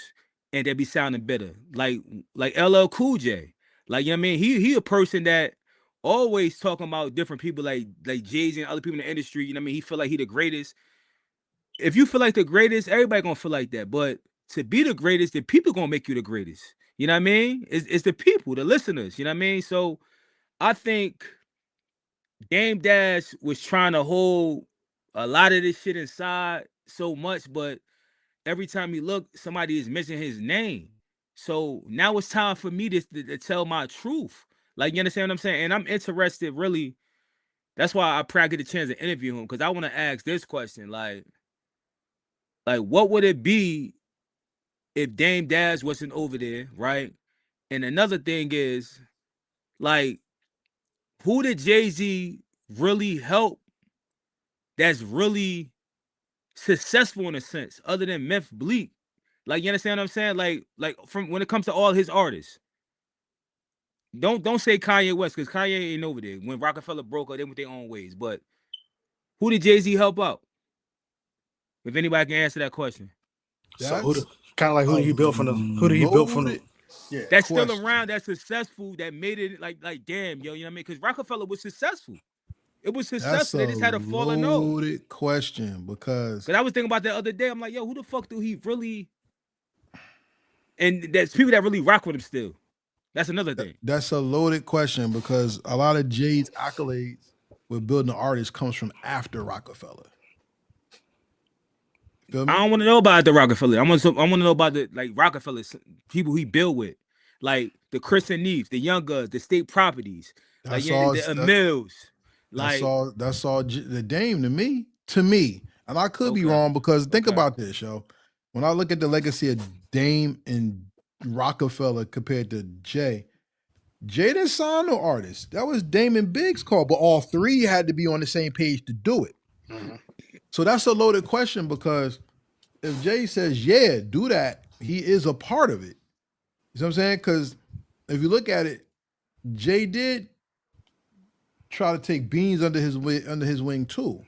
and they be sounding bitter, like LL Cool J. Like you know what I mean, he a person that always talking about different people like Jay-Z and other people in the industry. You know what I mean, he feel like he the greatest. If you feel like the greatest, everybody gonna feel like that. But to be the greatest, the people gonna make you the greatest. You know what I mean? It's the people, the listeners. You know what I mean? So I think Dame Dash was trying to hold a lot of this shit inside so much, but every time you look, somebody is mentioning his name. So now it's time for me to tell my truth. Like, you understand what I'm saying? And I'm interested, really. That's why I pray I get a chance to interview him, because I want to ask this question. Like, what would it be if Dame Dash wasn't over there, right? And another thing is, like, who did Jay-Z really help that's really successful in a sense, other than Memphis Bleak? Like, you understand what I'm saying? Like from when it comes to all his artists, don't say Kanye West, because Kanye ain't over there. When Rockefeller broke up, they went their own ways. But who did Jay-Z help out? If anybody can answer that question. So who That's kind of like who did he build from the? Who did he build from the? loaded Yeah. That's question. still around, that's successful, that made it like damn, yo, you know what I mean? Because Rockefeller was successful. It was That's successful. They a just had a falling out. loaded question because I was thinking about that other day. I'm like, yo, who the fuck do he really? And there's people that really rock with him still. That's another thing. that's a loaded question because a lot of Jay's accolades with building an artist comes from after Rockefeller. Feel me? I don't want to know about the Rockefeller. I want to know about the like Rockefeller people he built with, like the Chris and Neves, the Young Guns, the State Properties, like That's all. the Mills. That's Like all. The Dame to me, and I could be Okay. wrong because think Okay. about this, yo. When I look at the legacy of Dame and Rockefeller compared to Jay didn't sign no artist. That was Dame and Big's call, but all three had to be on the same page to do it. Mhm. So that's a loaded question because if Jay says, yeah, do that, he is a part of it. You know what I'm saying? Because if you look at it, Jay did try to take Beans under his wing too.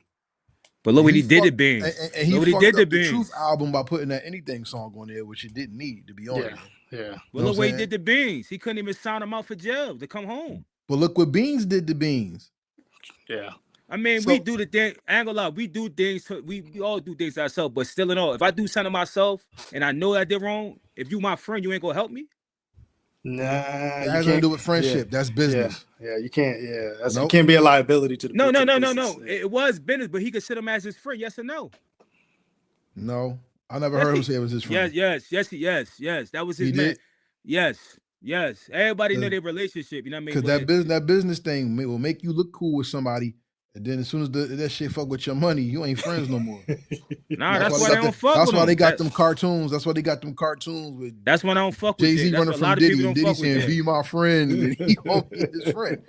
But look what he did to fucked- Beans. and he Look what he fucked did to up the Beans. Truth album by putting that Anything song on there, which it didn't need to be on Yeah. there. Yeah. But know look what what I'm he did to Beans. He couldn't even sign him out for jail to come home. But look what Beans did to Beans. Yeah. I mean, So- we do the thing. I ain't gonna lie, we do things. We all do things ourselves. But still, in all, if I do something myself and I know I did wrong, if you my friend, you ain't gonna help me. Nah, That you has nothing to can't do with friendship. That's business. Yeah, you can't. Yeah, that's Nope. it can't be a liability to the. No. to the business. Yeah. It was business, but he could sit him as his friend. Yes or no? No, I never Yes, heard him he- say it was his friend. Yes. That was his He man. did? Yes. Everybody know Cause- their relationship. You know what I mean? Because But that business thing will make you look cool with somebody, and then as soon as that shit fuck with your money, you ain't friends no more. nah, that's why why they don't fuck That's with why him. they got them cartoons. That's why they got them cartoons with That's why I don't fuck with Jay-Z Jay. That's running what a from lot of Diddy people and don't Diddy fuck with saying, Jay. be my friend, and then he won't be his friend.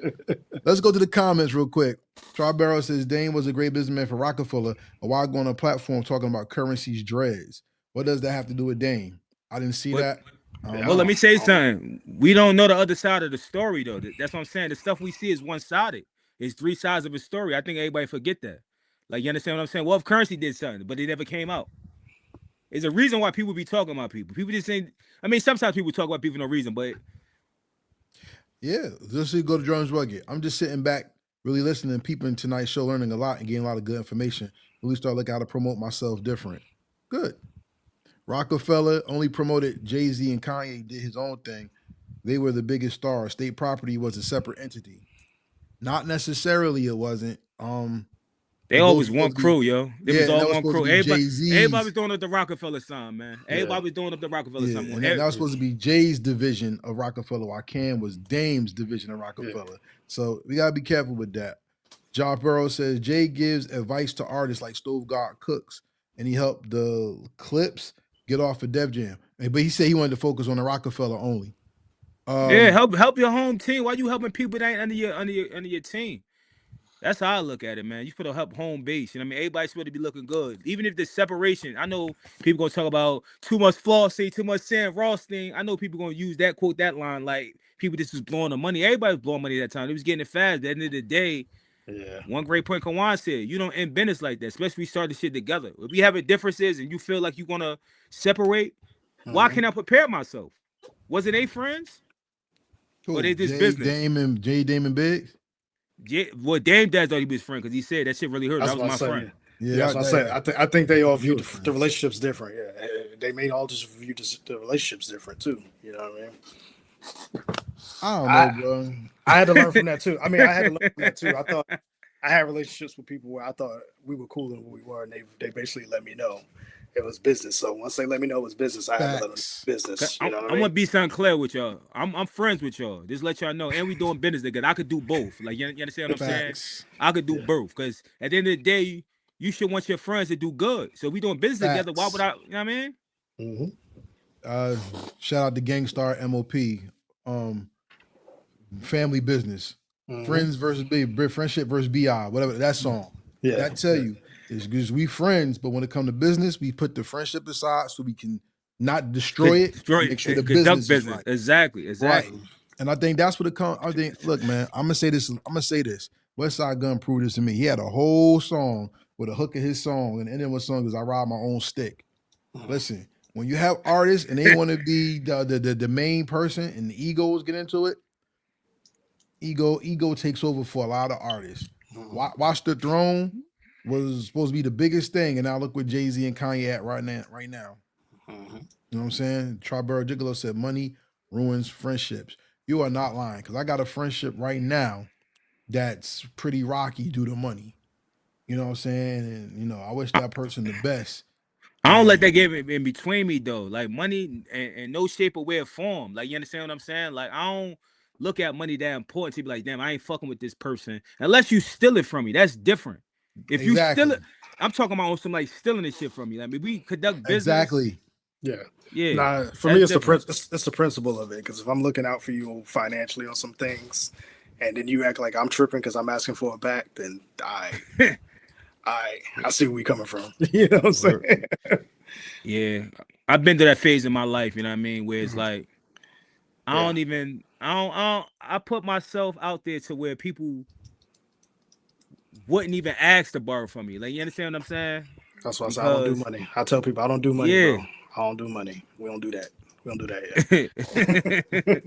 Let's go to the comments real quick. Tribero says, Dame was a great businessman for Rockefeller, but why go on a platform talking about currencies dreads? What does that have to do with Dame? I didn't see What- that. I don't Well, let know. me say something. We don't know the other side of the story, though. That's what I'm saying. The stuff we see is one-sided. It's three sides of a story. I think everybody forget that. Like, you understand what I'm saying? Well, if Currency did something, but it never came out. There's a reason why people be talking about people. People just ain't. I mean, sometimes people talk about people for no reason, but Yeah, just go to Drums Rugged. I'm just sitting back, really listening, peeping tonight's show, learning a lot and getting a lot of good information. Really start looking how to promote myself different. Good. Rockefeller only promoted Jay-Z and Kanye did his own thing. They were the biggest stars. State Property was a separate entity. Not necessarily it wasn't. they It always was one supposed to be- crew, yo. They yeah, was and that all was one supposed crew. to be Everybody Jay-Z's. was doing up the Rockefeller sign, man. Everybody was doing up the Rockefeller Yeah, sign. and that was supposed to be Jay's division of Rockefeller, while Cam was Dame's division of Rockefeller. So we gotta be careful with that. John Burrow says Jay gives advice to artists like Stove God Cooks, and he helped the Clips get off of Def Jam. But he said he wanted to focus on the Rockefeller only. Yeah, help your home team. Why you helping people that ain't under your team? That's how I look at it, man. You supposed to help home base. You know what I mean? Everybody's supposed to be looking good. Even if there's separation. I know people gonna talk about too much flossing, too much Sam Rothstein. I know people gonna use that quote, that line, like people just was blowing the money. Everybody was blowing money that time. They was getting it fast. At the end of the day, one great point Kawon said, you don't end business like that, especially if we start the shit together. If we having differences and you feel like you wanna separate, why can't I prepare myself? Was it they friends? Or they just business? Dame and Biggs? Yeah, well, Dame Dad thought he was his friend because he said that shit really hurt. That's That was what my I'm friend. saying. Yeah, that's what I'm saying. I think they all view the relationships different. Yeah, they may all just view the relationships different too. You know what I mean? I don't know, bro. I had to learn from that too. I mean, I had to learn from that too. I thought I had relationships with people where I thought we were cooler than we were, and they basically let me know it was business. So once they let me know it was business, I had to let them know business. You know what I mean? I'm gonna be something clear with y'all. I'm friends with y'all. Just let y'all know, and we doing business together. I could do both. Like you understand what I'm saying? I could do both because at the end of the day, you should want your friends to do good. So we doing business together. Why would I? You know what I mean? Shout out to Gangstar MOP. Family business. Friends versus friendship versus BI, whatever that song. Yeah. That tell you is because we friends, but when it comes to business, we put the friendship aside so we can not destroy it. Make sure the business is right. Exactly. Right. And I think that's what it comes. I think, look, man, I'm gonna say this. Westside Gun proved this to me. He had a whole song with a hook of his song, and the end of one song is "I ride my own stick." Listen, when you have artists and they want to be the main person, and the egos get into it, ego takes over for a lot of artists. Watch the Throne was supposed to be the biggest thing, and now look where Jay-Z and Kanye at right now. You know what I'm saying? Tribera Gigolo said, "Money ruins friendships." You are not lying, because I got a friendship right now that's pretty rocky due to money. You know what I'm saying? And I wish that person the best. I don't let that get in between me though. Like money and no shape or way or form. Like, you understand what I'm saying? Like, I don't look at money that important to be like, damn, I ain't fucking with this person unless you steal it from me. That's different. If you steal it, I'm talking about somebody stealing this shit from me. Like, we conduct business. Exactly. Yeah. Nah, for me, it's the principle of it. Because if I'm looking out for you financially on some things, and then you act like I'm tripping because I'm asking for it back, then I see where we coming from. You know what I'm saying? Yeah, I've been to that phase in my life. You know what I mean? Where it's like, I put myself out there to where people wouldn't even ask to borrow from me. Like, you understand what I'm saying? That's why I say I don't do money. I tell people I don't do money, bro. I don't do money. We don't do that. We don't do that yet.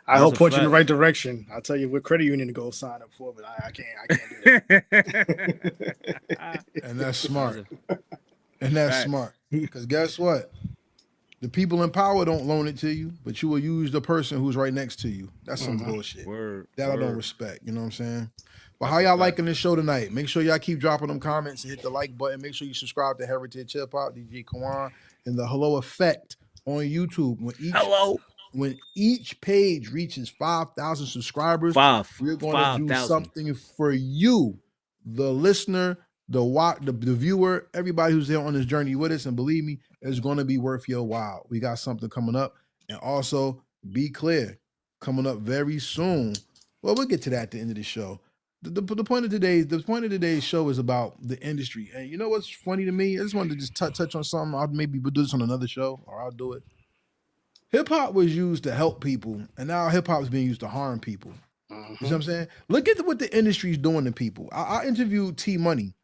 I hope point you in the right direction. I'll tell you what credit union to go sign up for, but I can't do that. And that's smart. And that's smart. Because guess what? The people in power don't loan it to you, but you will use the person who's right next to you. That's some bullshit. I don't respect. You know what I'm saying? But how y'all liking this show tonight? Make sure y'all keep dropping them comments and hit the like button. Make sure you subscribe to Heritage Hip-Hop, DJ Kawon, and the Hello Effect on YouTube. When each page reaches 5,000 subscribers, we're going to do something for you, the listener, the viewer, everybody who's there on this journey with us. And believe me, it's going to be worth your while. We got something coming up. And also, be clear, coming up very soon. Well, we'll get to that at the end of the show. The point of today's show is about the industry. And you know what's funny to me? I just wanted to just touch on something. I'll maybe do this on another show, or I'll do it. Hip-hop was used to help people, and now hip-hop is being used to harm people. You know what I'm saying? Look at what the industry is doing to people. I interviewed T Money.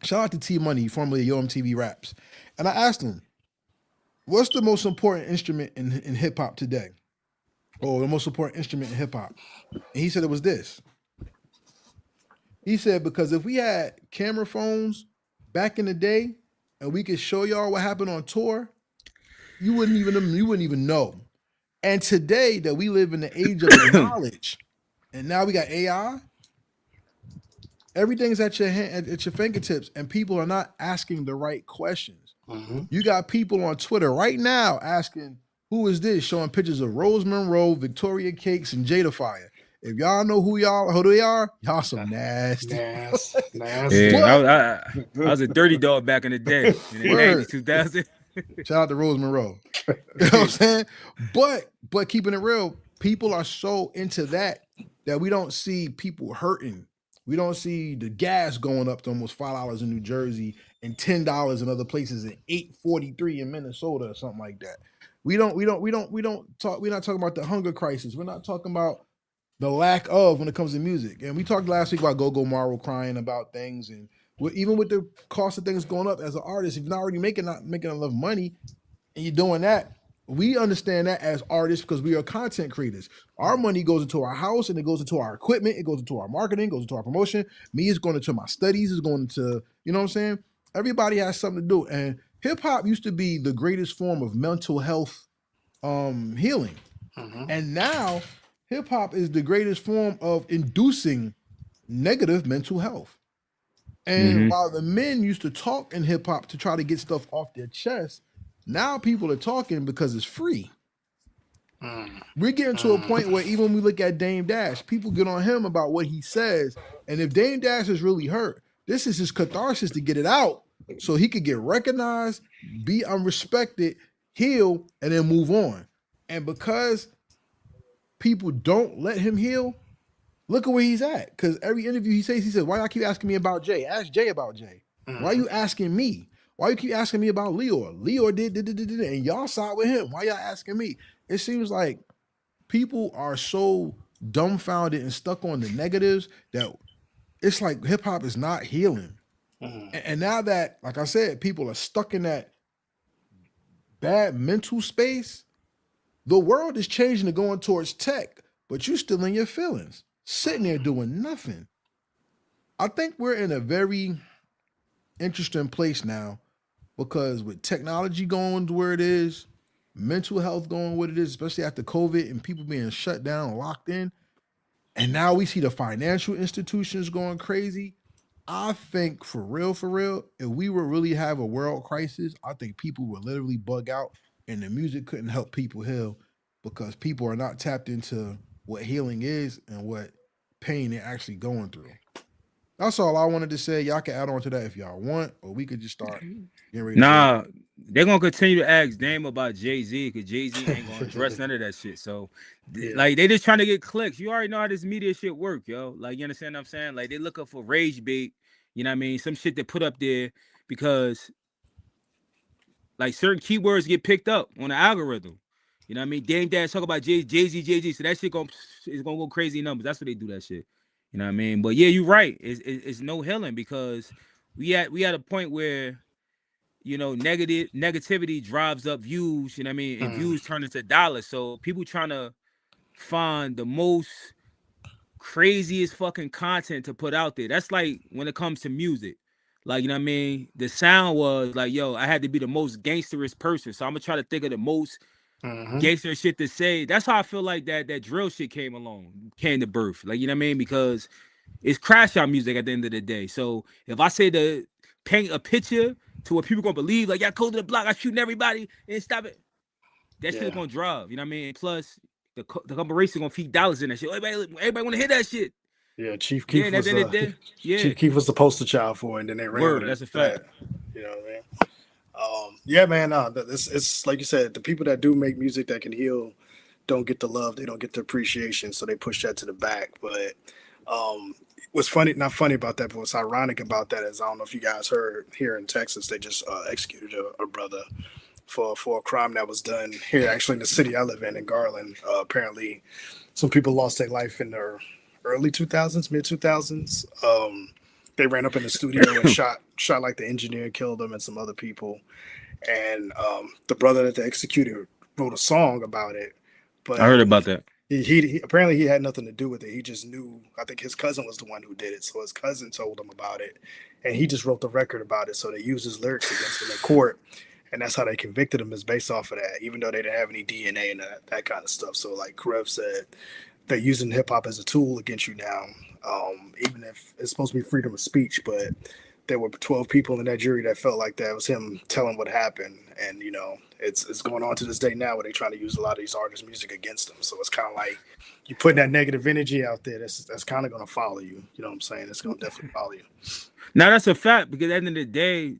Shout out to T Money, formerly of Yo MTV Raps. And I asked him, what's the most important instrument in hip-hop today? Or the most important instrument in hip-hop? And he said it was this. He said, because if we had camera phones back in the day and we could show y'all what happened on tour, you wouldn't even know. And today that we live in the age of knowledge, and now we got AI, everything's at your hand, at your fingertips, and people are not asking the right questions. You got people on Twitter right now asking, who is this? Showing pictures of Rose Monroe, Victoria Cakes, and Jada Fire. If y'all know who they are, y'all some nasty. Yeah, I was a dirty dog back in the day, in the 90s, 2000. Shout out to Rose Monroe. You know what I'm saying? But keeping it real, people are so into that we don't see people hurting. We don't see the gas going up to almost $5 in New Jersey and $10 in other places and $8.43 in Minnesota or something like that. We're not talking about the hunger crisis. We're not talking about the lack of when it comes to music. And we talked last week about Go-Go Morrow crying about things, and even with the cost of things going up as an artist, if you're not already making enough money and you're doing that, we understand that as artists because we are content creators. Our money goes into our house and it goes into our equipment, it goes into our marketing, goes into our promotion. Me, it's going into my studies, it's going into, you know what I'm saying? Everybody has something to do. And hip-hop used to be the greatest form of mental health healing. And now hip-hop is the greatest form of inducing negative mental health. And while the men used to talk in hip-hop to try to get stuff off their chest, now people are talking because it's free. We're getting to a point where even when we look at Dame Dash, people get on him about what he says. And if Dame Dash is really hurt, this is his catharsis to get it out so he could get recognized, be unrespected, heal, and then move on. And because people don't let him heal, look at where he's at. Because every interview he said, why y'all keep asking me about Jay? Ask Jay about Jay. Why you asking me? Why you keep asking me about Leor? Leor did, and y'all side with him. Why y'all asking me? It seems like people are so dumbfounded and stuck on the negatives that it's like hip hop is not healing. And now that, like I said, people are stuck in that bad mental space, the world is changing and going towards tech, but you still in your feelings, sitting there doing nothing. I think we're in a very interesting place now because with technology going to where it is, mental health going what it is, especially after COVID and people being shut down, locked in, and now we see the financial institutions going crazy. I think for real, if we would really have a world crisis, I think people would literally bug out and the music couldn't help people heal because people are not tapped into what healing is and what pain they're actually going through. That's all I wanted to say. Y'all can add on to that if y'all want, or we could just start getting ready to Nah, they're gonna continue to ask Dame about Jay-Z because Jay-Z ain't gonna address none of that shit. So like they just trying to get clicks. You already know how this media shit work, yo. Like you understand what I'm saying? Like they looking for rage bait, you know what I mean? Some shit they put up there because like certain keywords get picked up on the algorithm. You know what I mean? Dame Dash talk about Jay-Z. So that shit is gonna go crazy numbers. That's what they do that shit. You know what I mean? But yeah, you're right. It's no healing because we at a point where negativity drives up views, you know what I mean? And views turn into dollars. So people trying to find the most craziest fucking content to put out there. That's like when it comes to music. Like, you know what I mean? The sound was like, yo, I had to be the most gangsterous person. So I'm gonna try to think of the most gangster shit to say. That's how I feel like that drill shit came to birth. Like, you know what I mean? Because it's crash out music at the end of the day. So if I say to paint a picture to what people gonna believe, like, y'all go to the block, I shooting everybody and stop it. That shit's gonna drive. You know what I mean? Plus, the corporation gonna feed dollars in that shit. Everybody wanna hear that shit. Yeah, Chief Keef was Chief Keef was the poster child for it, and then they ran with it. That's a fact. You know what I mean? Yeah, man. It's like you said, the people that do make music that can heal don't get the love, they don't get the appreciation, so they push that to the back. But what's not funny about that, but what's ironic about that is I don't know if you guys heard here in Texas, they just executed a brother for a crime that was done here, actually in the city I live in Garland. Apparently, some people lost their life in their early 2000s, mid 2000s. They ran up in the studio and shot like the engineer, killed them, and some other people. And the brother that they executed wrote a song about it. But I heard about that. He apparently he had nothing to do with it. He just knew. I think his cousin was the one who did it, so his cousin told him about it, and he just wrote the record about it. So they used his lyrics against him in court, and that's how they convicted him, is based off of that. Even though they didn't have any DNA and that kind of stuff. So like Karev said, they're using hip hop as a tool against you now, even if it's supposed to be freedom of speech. But there were 12 people in that jury that felt like that was him telling what happened, and it's going on to this day now where they're trying to use a lot of these artists' music against them. So it's kind of like you putting that negative energy out there. That's kind of going to follow you. You know what I'm saying? It's going to definitely follow you. Now that's a fact, because at the end of the day,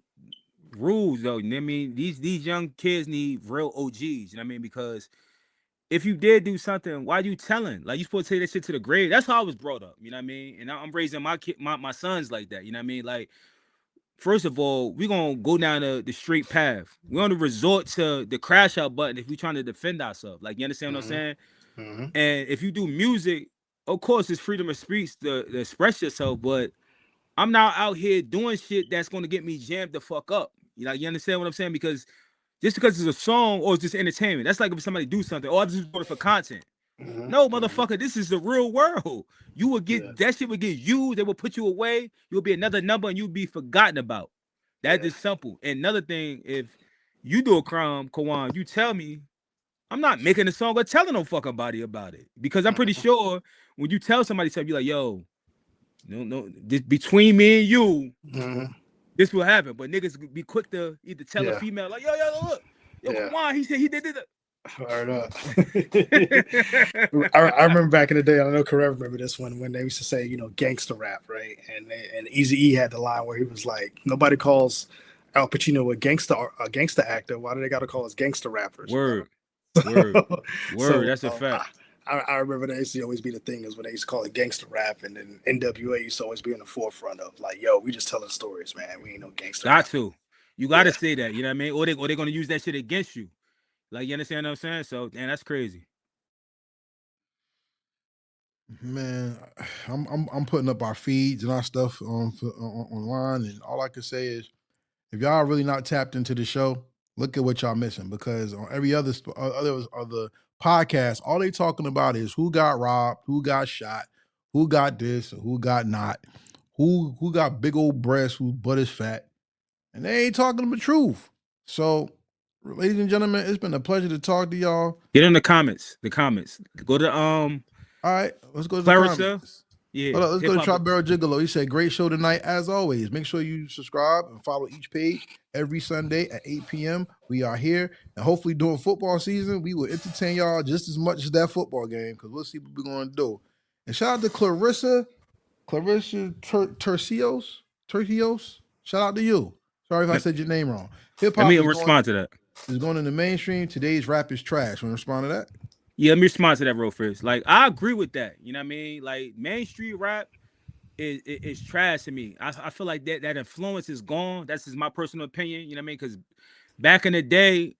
rules though. You know what I mean? These young kids need real OGs. You know what I mean? Because if you did do something, why you telling? Like, you supposed to take that shit to the grave. That's how I was brought up. You know what I mean? And I'm raising my sons like that. You know what I mean? Like, first of all, we're gonna go down the straight path. We're gonna resort to the crash out button if we're trying to defend ourselves. Like, you understand what I'm saying? And if you do music, of course, it's freedom of speech to express yourself, but I'm not out here doing shit that's gonna get me jammed the fuck up. You understand what I'm saying? Because just because it's a song or it's just entertainment, that's like if somebody do something, or I just doing it for content. No, motherfucker, this is the real world. You will get that shit would get used, they will put you away, you'll be another number and you'll be forgotten about. That is simple. And another thing, if you do a crime, Kawon, you tell me, I'm not making a song or telling no fucking body about it. Because I'm pretty sure when you tell somebody something, you're like, yo, no, this between me and you, this will happen. But niggas be quick to either tell a female, like, yo, look, Kawon, he said he did it. Fired up. I remember back in the day, I don't know Karev remember this one, when they used to say, gangster rap, right? And Eazy-E had the line where he was like, nobody calls Al Pacino a gangster actor. Why do they got to call us gangster rappers? Word. So, That's a fact. I remember that used to always be the thing, is when they used to call it gangster rap, and then NWA used to always be in the forefront of like, yo, we just telling stories, man. We ain't no gangster. You got to say that, you know what I mean? Or they're going to use that shit against you. Like, you understand what I'm saying? So, damn, that's crazy. Man, I'm putting up our feeds and our stuff online, and all I can say is, if y'all really not tapped into the show, look at what y'all missing, because on every other podcast, all they talking about is who got robbed, who got shot, who got this, or who got not, who got big old breasts, whose butt is fat, and they ain't talking the truth. So, ladies and gentlemen, it's been a pleasure to talk to y'all. Get in the comments. Go to All right, let's go to the Clarissa. comments. Yeah, Hold up, let's hip go to hop. Trap Barrel Gigolo. He said, great show tonight, as always. Make sure you subscribe and follow each page every Sunday at 8 p.m. We are here. And hopefully during football season, we will entertain y'all just as much as that football game, because we'll see what we're going to do. And shout out to Clarissa Tercios. Shout out to you. Sorry if I said your name wrong. Hip Let hop me respond to that. is going in the mainstream. Today's rap is trash. Want to respond to that? Yeah, let me respond to that real first. Like, I agree with that. You know what I mean? Like, mainstream rap is trash to me. I feel like that influence is gone. That's just my personal opinion. You know what I mean? Because back in the day,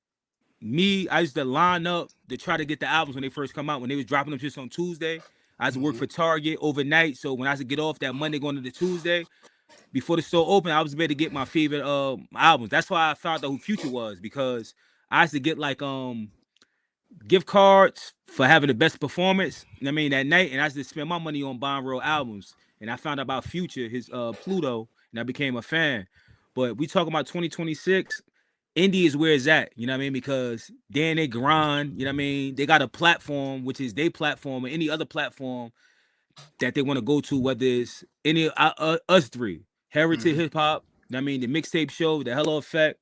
I used to line up to try to get the albums when they first come out. When they was dropping them just on Tuesday, I used to work for Target overnight. So when I used to get off that Monday going to the Tuesday, before the store opened, I was able to get my favorite albums. That's why I found out who Future was, because I used to get like gift cards for having the best performance. You know what I mean, that night, and I just spend my money on buying real albums. And I found out about Future, his Pluto, and I became a fan. But we talking about 2026. Indie is where it's at, you know what I mean? Because then they grind, you know what I mean? They got a platform, which is their platform, or any other platform that they want to go to, whether it's any us three, Heritage Hip-Hop, you know what I mean? The Mixtape Show, the Hello Effect.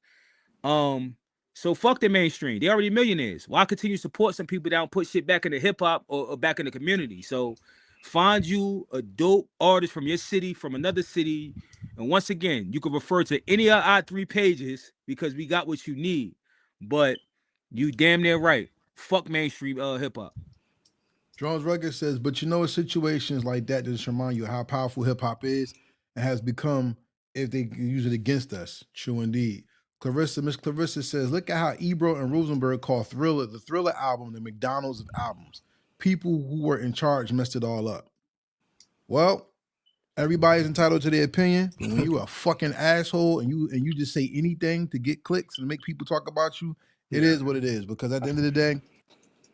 So fuck the mainstream. They already millionaires. Why continue to support some people that don't put shit back into hip hop or back in the community? So find you a dope artist from your city, from another city. And once again, you can refer to any of our 3 pages because we got what you need. But you damn near right. Fuck mainstream hip hop. Jones Rugged says, but you know, situations like that just remind you how powerful hip hop is and has become if they use it against us. True indeed. Miss Clarissa says, look at how Ebro and Rosenberg call Thriller the Thriller album the McDonald's of albums. People who were in charge messed it all up. Well, everybody's entitled to their opinion, but when you a fucking asshole and you just say anything to get clicks and make people talk about you, it is what it is. Because at the end of the day,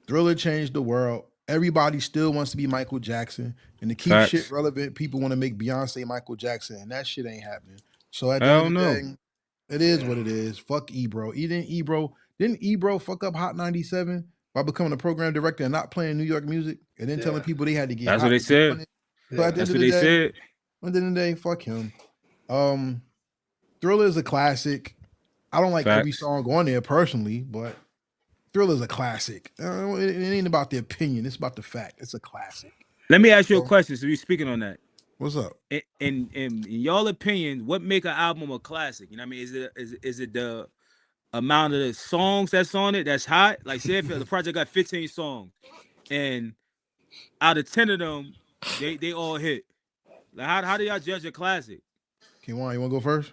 Thriller changed the world. Everybody still wants to be Michael Jackson. And to keep shit relevant, people want to make Beyonce Michael Jackson, and that shit ain't happening. So at the end of the day, it is what it is. Fuck Ebro. Didn't Ebro fuck up Hot 97 by becoming a program director and not playing New York music and then telling people they had to get That's hot what they to get on said. it? So at the That's end what of the they day, said. at the end of the day, fuck him. Thriller is a classic. I don't like every song on there personally, but Thriller's a classic. It ain't about the opinion. It's about the fact. It's a classic. Let me ask you a question. So you're speaking on that. What's up? In y'all opinion, what make an album a classic? You know what I mean? Is it the amount of the songs that's on it that's hot? Like, say if the project got 15 songs and out of 10 of them, they all hit. Like, how do y'all judge a classic? Kawon, you want to go first?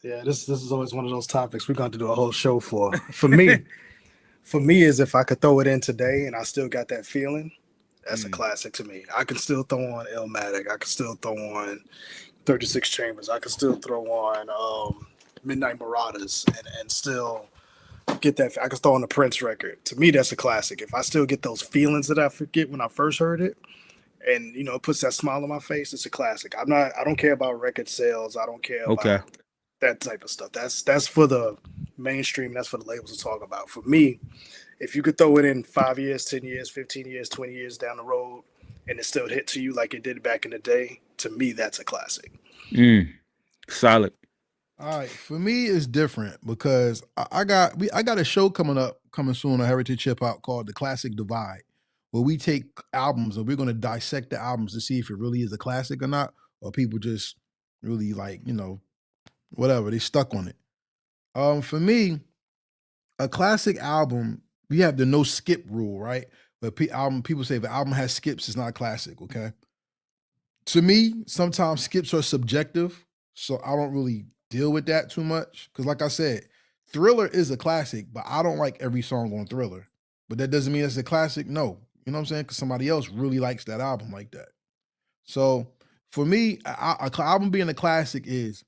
Yeah, this is always one of those topics we're going to do a whole show for. For me, is if I could throw it in today and I still got that feeling, that's a classic to me. I can still throw on Illmatic. I can still throw on 36 Chambers. I can still throw on Midnight Marauders and still get that. I can throw on the Prince record. To me, that's a classic. If I still get those feelings that I forget when I first heard it, and it puts that smile on my face, it's a classic. I don't care about record sales. I don't care about that type of stuff. That's for the mainstream. That's for the labels to talk about. For me, if you could throw it in 5 years, 10 years, 15 years, 20 years down the road, and it still hit to you like it did back in the day, to me, that's a classic. Solid. All right, for me, it's different because I got a show coming soon on Heritage Hip-Hop called The Classic Divide, where we take albums and we're going to dissect the albums to see if it really is a classic or not, or people just really whatever, they stuck on it. For me, a classic album, we have the no skip rule, right? But people say if the album has skips, it's not classic, okay? To me, sometimes skips are subjective, so I don't really deal with that too much. Because like I said, Thriller is a classic, but I don't like every song on Thriller. But that doesn't mean it's a classic. No. You know what I'm saying? Because somebody else really likes that album like that. So for me, a album being a classic is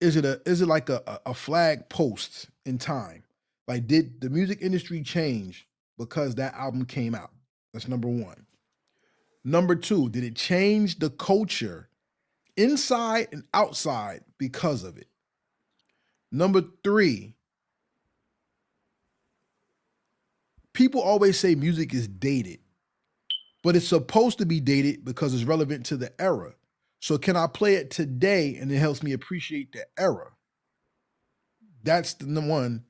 it like a flag post in time? Like, did the music industry change because that album came out? That's number one. Number two, did it change the culture inside and outside because of it? Number three, people always say music is dated, but it's supposed to be dated because it's relevant to the era. So can I play it today and it helps me appreciate the era? That's the one.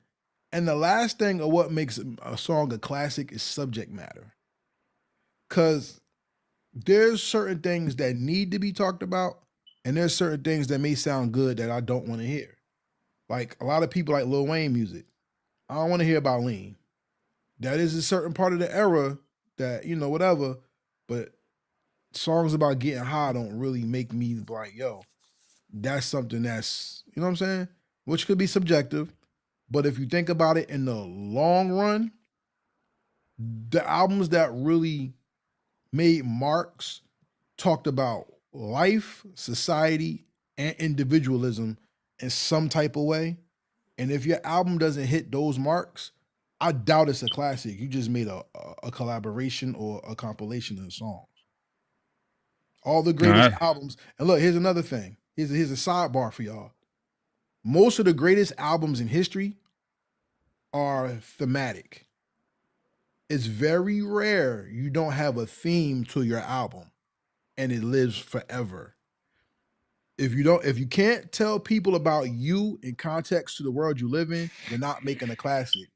And the last thing of what makes a song a classic is subject matter. Because there's certain things that need to be talked about, and there's certain things that may sound good that I don't want to hear. Like a lot of people like Lil Wayne music. I don't want to hear about lean. That is a certain part of the era that, you know, whatever, but songs about getting high don't really make me like, yo, that's something that's, you know what I'm saying? Which could be subjective. But if you think about it in the long run, the albums that really made marks talked about life, society, and individualism in some type of way. And if your album doesn't hit those marks, I doubt it's a classic. You just made a collaboration or a compilation of songs. All the greatest albums. And look, here's another thing. Here's a sidebar for y'all. Most of the greatest albums in history are thematic. It's very rare you don't have a theme to your album and it lives forever. If you can't tell people about you in context to the world you live in, you're not making a classic.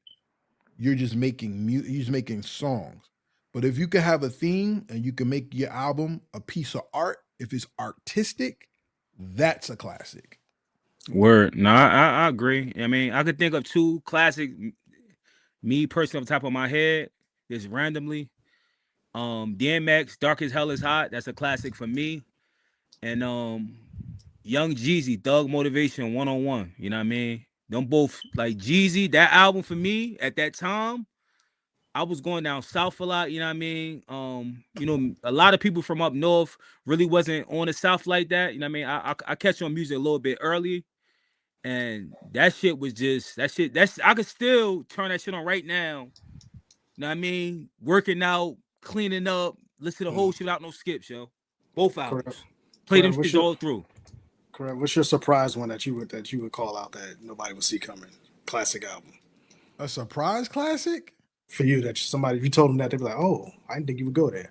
You're just making songs. But if you can have a theme and you can make your album a piece of art, if it's artistic, that's a classic. Word. No, I agree. I mean, I could think of two classic. Me personally, off the top of my head, just randomly. DMX, Dark as Hell is Hot. That's a classic for me. And Young Jeezy, Thug Motivation 101. You know what I mean? Them both, like Jeezy, that album for me at that time, I was going down south a lot, you know what I mean? You know, a lot of people from up north really wasn't on the south like that. You know what I mean? I catch on music a little bit early. And that shit was just that's I could still turn that shit on right now. You know what I mean? Working out, cleaning up, listen to the whole shit without no skips, yo. Both albums. Play them shits all through. Correct. What's your surprise one that you would call out that nobody would see coming? Classic album. A surprise classic? For you, that somebody, if you told them that, they'd be like, oh, I didn't think you would go there.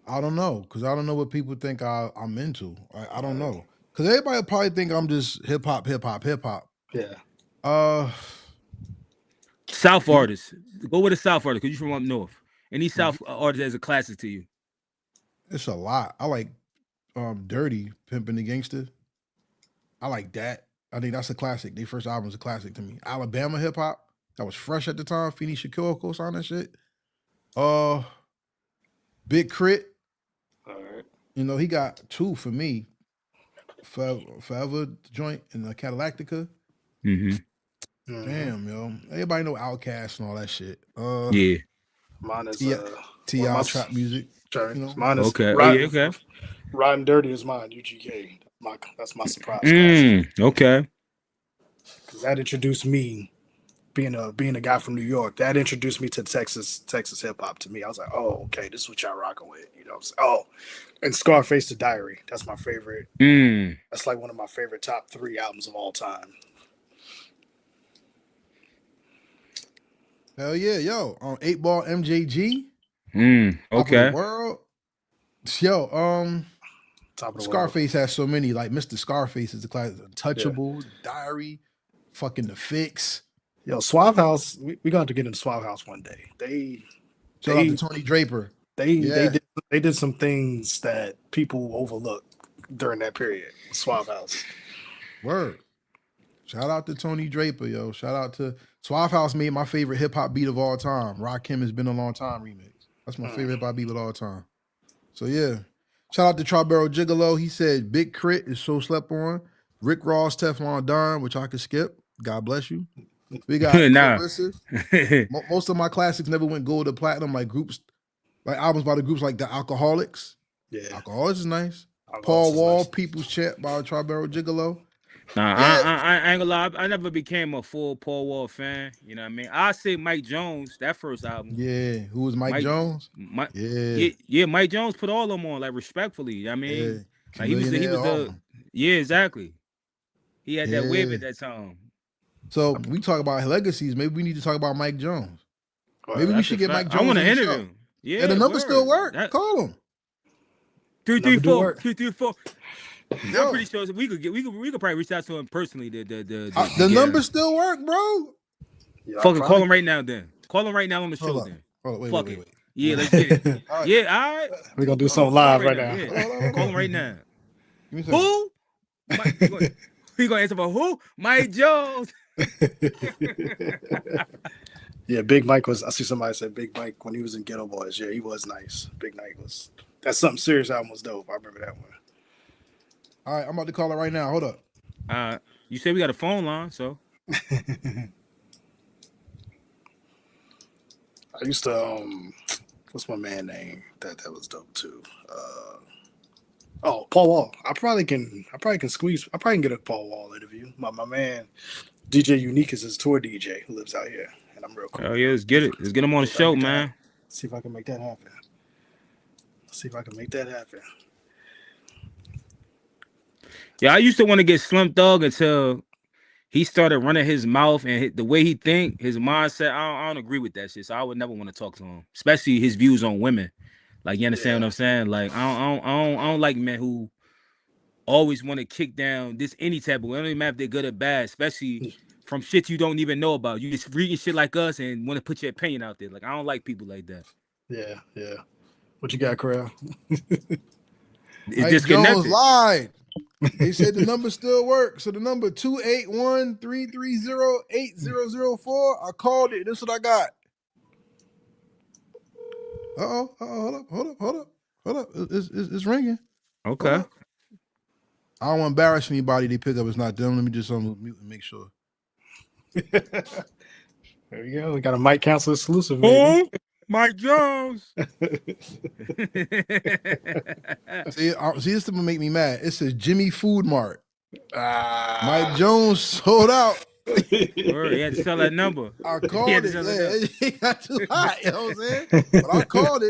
I don't know, because I don't know what people think I'm into. I don't know. Because everybody probably think I'm just hip hop. Yeah. South artists. Go with a South artist, because you're from up north. Any South artist as a classic to you? It's a lot. I like Dirty, Pimpin' the Gangster. I like that. I think that's a classic. Their first album is a classic to me. Alabama hip hop. That was fresh at the time. Feeny Shakur co-signed that shit. Big Crit. All right. You know, he got two for me. Forever joint and the Cadillactica. Damn, yo. Everybody know Outkast and all that shit. Yeah. Mine is T.I. trap music. You know? Mine is Riding Dirty is mine, UGK. That's my surprise. Okay. Because that introduced me, being a guy from New York, that introduced me to Texas hip hop to me. I was like, oh, okay, this is what y'all rocking with. You know what I'm saying? Oh, and Scarface the Diary. That's my favorite. That's like one of my favorite top 3 albums of all time. Hell yeah, yo. On 8 Ball MJG. Okay. World. Yo, Scarface has so many. Like Mr. Scarface is the class. Untouchable, Diary, fucking The Fix. Yo, Suave House. We're gonna have to get into Suave House one day. Shout out to Tony Draper. They did some things that people overlook during that period. Suave House. Word. Shout out to Tony Draper, yo. Shout out to Suave House made my favorite hip hop beat of all time. Rakim Has Been a Long Time remix. That's my favorite hip hop beat of all time. So yeah. Shout out to Tribero Gigolo. He said Big Crit is so slept on. Rick Ross, Teflon Don, which I could skip. God bless you. We got Nah. Clarissa. Most of my classics never went gold or platinum, like groups, like albums by the groups like the Alcoholics. Yeah. Alcoholics is nice. Alcoholics Paul is Wall, nice. People's Champ by Tribero Gigolo. Nah, Yeah. I ain't gonna lie. I never became a full Paul Wall fan. You know what I mean? I say Mike Jones, that first album. Yeah. Who was Mike Jones? Yeah, Mike Jones put all of them on, like respectfully. You know what I mean, Yeah. like he was the yeah, exactly. He had that wave at that time. So we talk about legacies. Maybe we need to talk about Mike Jones. Well, Maybe we should get Mike Jones. I want to on the interview show. him. Yeah, and the number still work. Call him. 334 334. I'm pretty sure we could probably reach out to him personally. The number still work, bro. Yeah, fuck it, call him right now. Then call him right now on the show. Then wait. Yeah, let's get it. All right. Yeah, all right. We're gonna do something live right now. Yeah. Call him right now. Who? He gonna answer for who? Mike Jones. Yeah, Big Mike was. I see somebody said Big Mike when he was in Ghetto Boys. Yeah, he was nice. Big Mike was. That's something serious. Album was dope. I remember that one. All right, I'm about to call it right now. Hold up. You said we got a phone line, so. I used to what's my man name that was dope too? Paul Wall. I probably can get a Paul Wall interview. My man DJ Unique is his tour DJ who lives out here, and I'm real cool. Oh yeah, let's get it. Let's get him on the show, man. See if I can make that happen. Yeah, I used to want to get Slim Thug until he started running his mouth and the way he think, his mindset. I don't agree with that shit. So I would never want to talk to him, especially his views on women. Like, you understand what I'm saying? Like, I don't like men who always want to kick down this any type of way. It don't even matter if they're good or bad, especially from shit you don't even know about. You just reading shit like us and want to put your opinion out there. Like, I don't like people like that. Yeah. What you got, Karev? It's disconnected. Jones lied. They said the number still works. So the number 281-330-8004. I called it. This is what I got. Hold up. It's ringing. Okay. I don't want to embarrass anybody. They pick up. It's not them. Let me just mute and make sure. There we go. We got a Mike Council exclusive. Oh, Mike Jones. See, this will make me mad. It says Jimmy Food Mart. Mike Jones sold out. Word, he had to sell that number. I called it. It got too hot. You know what I'm saying? But I called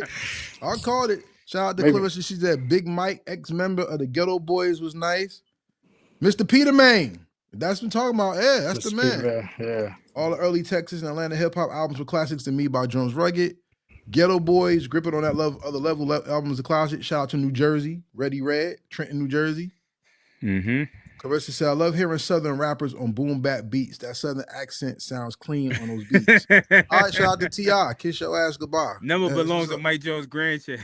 it. Shout out to Clarissa. She said Big Mike, ex-member of the Ghetto Boys, was nice. Mr. Peter Main. That's been talking about. Yeah, that's the man. Yeah. All the early Texas and Atlanta hip-hop albums were classics to me by Jones Rugged. Ghetto Boys, Gripping on That Other Level album is a classic. Shout out to New Jersey. Ready Red, Trenton, New Jersey. Mm-hmm. Carissa said, I love hearing Southern rappers on boom bap beats. That Southern accent sounds clean on those beats. All right, shout out to T.I. Kiss your ass goodbye. Number belongs to Mike Jones' grandchild.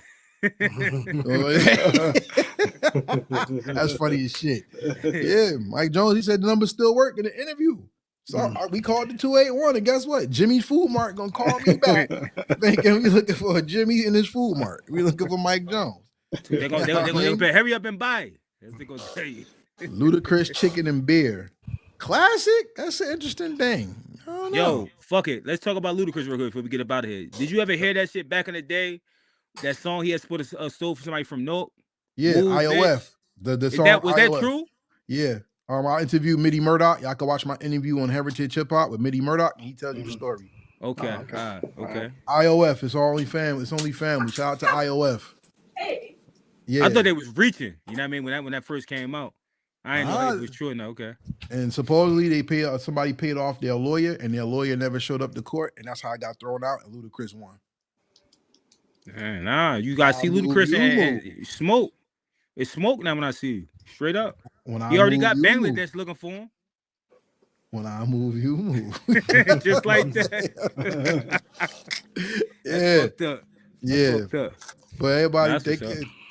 That's funny as shit. Yeah, Mike Jones, he said the number still work in the interview. So we called the 281, and guess what? Jimmy's Food Mart gonna call me back. Thinking we looking for a Jimmy in his Food Mart. We looking for Mike Jones. They're gonna hurry up and buy it. That's what they're gonna tell you. Ludacris Chicken and Beer. Classic? That's an interesting thing. I don't know. Yo, fuck it. Let's talk about Ludacris real quick before we get up out of here. Did you ever hear that shit back in the day? That song he had put a stole for somebody from North? Yeah, IOF. The song was that true? Yeah. I interviewed Mitty Murdoch. Y'all can watch my interview on Heritage Hip-Hop with Mitty Murdoch, and he tells you the story. Okay. Okay. IOF. It's only family. It's only family. Shout out to IOF. Hey. Yeah. I thought they was reaching. You know what I mean? When that first came out. I didn't know it was true. No, okay. And supposedly somebody paid off their lawyer, and their lawyer never showed up to court, and that's how I got thrown out, and Ludacris won. Nah, you gotta see Ludacris and smoke. It's smoke now when I see you. Straight up. He already got Bangladesh looking for him. When I move, you move. Just like that. Yeah. But everybody,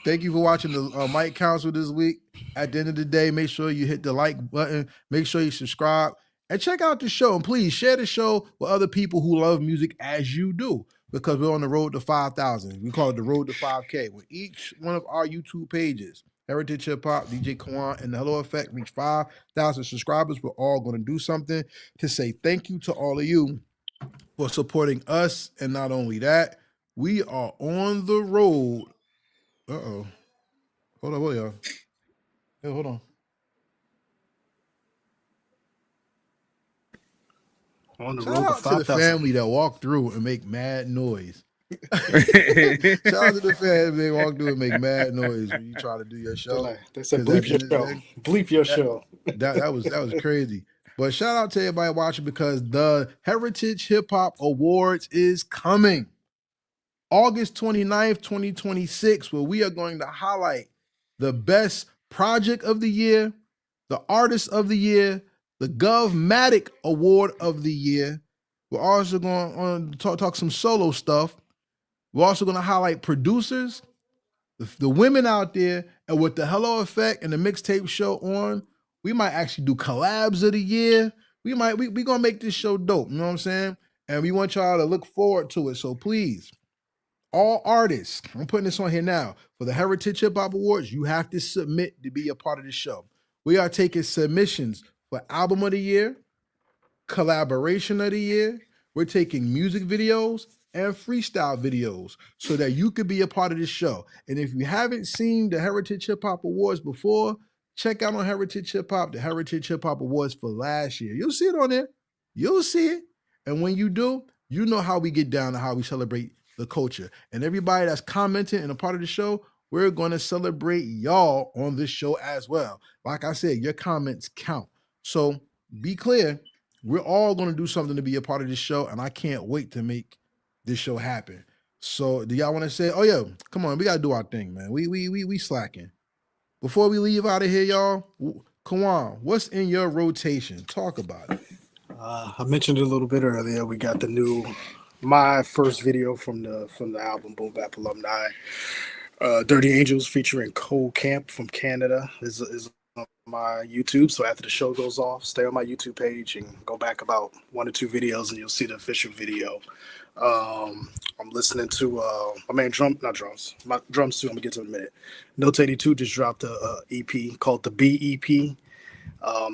thank you for watching the Mike Council this week. At the end of the day, make sure you hit the like button. Make sure you subscribe. And check out the show. And please share the show with other people who love music as you do. Because we're on the road to 5,000. We call it the road to 5K. With each one of our YouTube pages, Heritage Hip-Hop, DJ Kawon, and the Hello Effect reach 5,000 subscribers, we're all going to do something to say thank you to all of you for supporting us. And not only that, we are on the road. Uh-oh. Hold on, wait, y'all. Hey, hold on. On the Shout road to out to the 5,000. family that walk through and make mad noise. Shout out to the family that walk through and make mad noise when you try to do your show. They said 'Cause bleep at the your end of the show. day, Bleep your show. that was crazy. But shout out to everybody watching because the Heritage Hip Hop Awards is coming. August 29th, 2026, where we are going to highlight the best project of the year, the artist of the year, the Govmatic Award of the year. We're also going to talk some solo stuff. We're also going to highlight producers, the women out there, and with the Hello Effect and the Mixtape show on, we might actually do collabs of the year. We gonna make this show dope. You know what I'm saying? And we want y'all to look forward to it. So please, all artists, I'm putting this on here now. For the Heritage Hip Hop Awards, you have to submit to be a part of the show. We are taking submissions for Album of the Year, Collaboration of the Year. We're taking music videos and freestyle videos so that you could be a part of this show. And if you haven't seen the Heritage Hip Hop Awards before, check out on Heritage Hip Hop, the Heritage Hip Hop Awards for last year. You'll see it on there. You'll see it. And when you do, you know how we get down and how we celebrate the culture. And everybody that's commenting and a part of the show, we're going to celebrate y'all on this show as well. Like I said, your comments count. So be clear, we're all going to do something to be a part of this show, and I can't wait to make this show happen. So do y'all want to say, oh yeah, come on, we got to do our thing, man. We slacking. Before we leave out of here, y'all, Kawon, what's in your rotation? Talk about it. I mentioned it a little bit earlier. We got my first video from the album Boom Bap Alumni. Dirty Angels featuring Cole Camp from Canada is on my YouTube. So after the show goes off, stay on my YouTube page and go back about 1 or 2 videos and you'll see the official video. I'm listening to my man my drums too. I'm gonna get to it in a minute. Note 82 just dropped a EP called the B EP.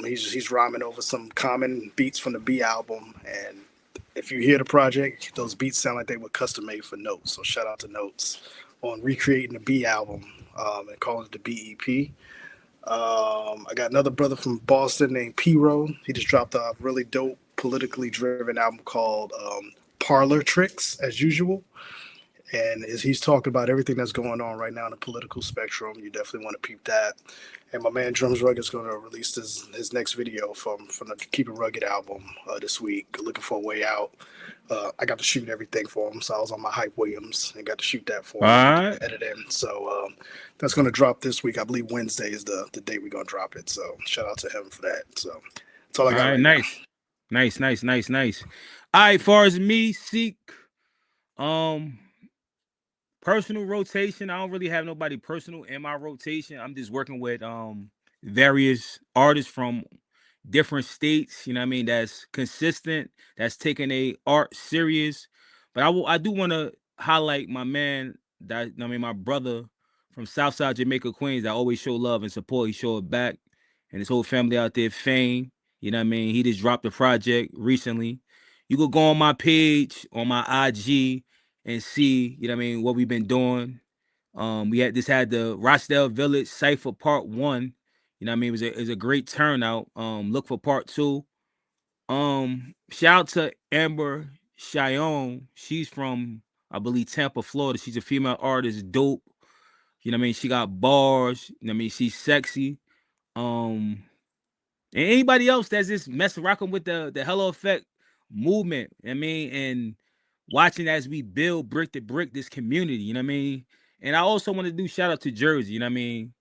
He's rhyming over some common beats from the B album, and if you hear the project, those beats sound like they were custom made for Notes. So shout out to Notes on recreating the B album and calling it the BEP. I got another brother from Boston named P-Ro. He just dropped a really dope, politically driven album called Parlor Tricks, as usual. And he's talking about everything that's going on right now in the political spectrum. You definitely want to peep that. And my man Drums Rug is going to release his next video from the Keep It Rugged album this week. Looking for a way out. I got to shoot everything for him, so I was on my Hype Williams and got to shoot that for him, Alright. edit in. So that's going to drop this week. I believe Wednesday is the day we're going to drop it. So shout out to him for that. So that's all I got. All right, Right nice. now. Nice. All right, far as me, Seek, personal rotation. I don't really have nobody personal in my rotation. I'm just working with various artists from different states, you know what I mean, that's consistent, that's taking a art serious. But I do want to highlight my man my brother from Southside Jamaica, Queens, that always show love and support. He showed back, and his whole family out there, Fame. You know what I mean? He just dropped a project recently. You could go on my page, on my IG, and see, you know what I mean, what we've been doing. We had the Rochdale Village Cypher Part 1. You know what I mean? It was a great turnout. Look for Part 2. Shout out to Amber Cheyenne. She's from, I believe, Tampa, Florida. She's a female artist, dope. You know what I mean? She got bars. You know what I mean? She's sexy. And anybody else that's just rocking with the Hello Effect movement, I mean, and watching as we build brick to brick this community, you know what I mean? And I also want to do shout out to Jersey, you know what I mean?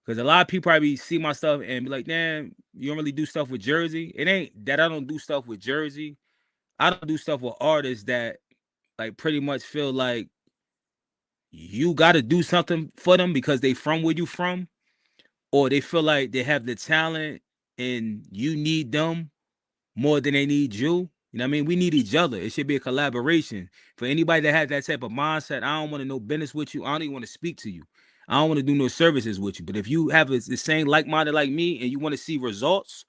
Because a lot of people probably see my stuff and be like, damn, you don't really do stuff with Jersey. It ain't that I don't do stuff with Jersey. I don't do stuff with artists that like pretty much feel like you got to do something for them because they from where you from, or they feel like they have the talent and you need them more than they need you. You know what I mean? We need each other. It should be a collaboration. For anybody that has that type of mindset, I don't want to know business with you. I don't even want to speak to you. I don't want to do no services with you. But if you have the same like-minded like me and you want to see results,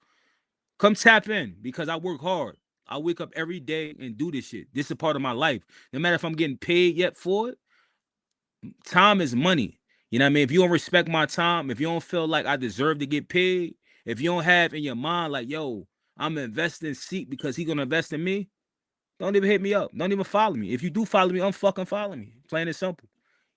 come tap in because I work hard. I wake up every day and do this shit. This is a part of my life. No matter if I'm getting paid yet for it, time is money. You know what I mean? If you don't respect my time, if you don't feel like I deserve to get paid, if you don't have in your mind like, yo, I'm investing in Seek because he's gonna invest in me, don't even hit me up. Don't even follow me. If you do follow me, unfucking follow me. Plain and simple.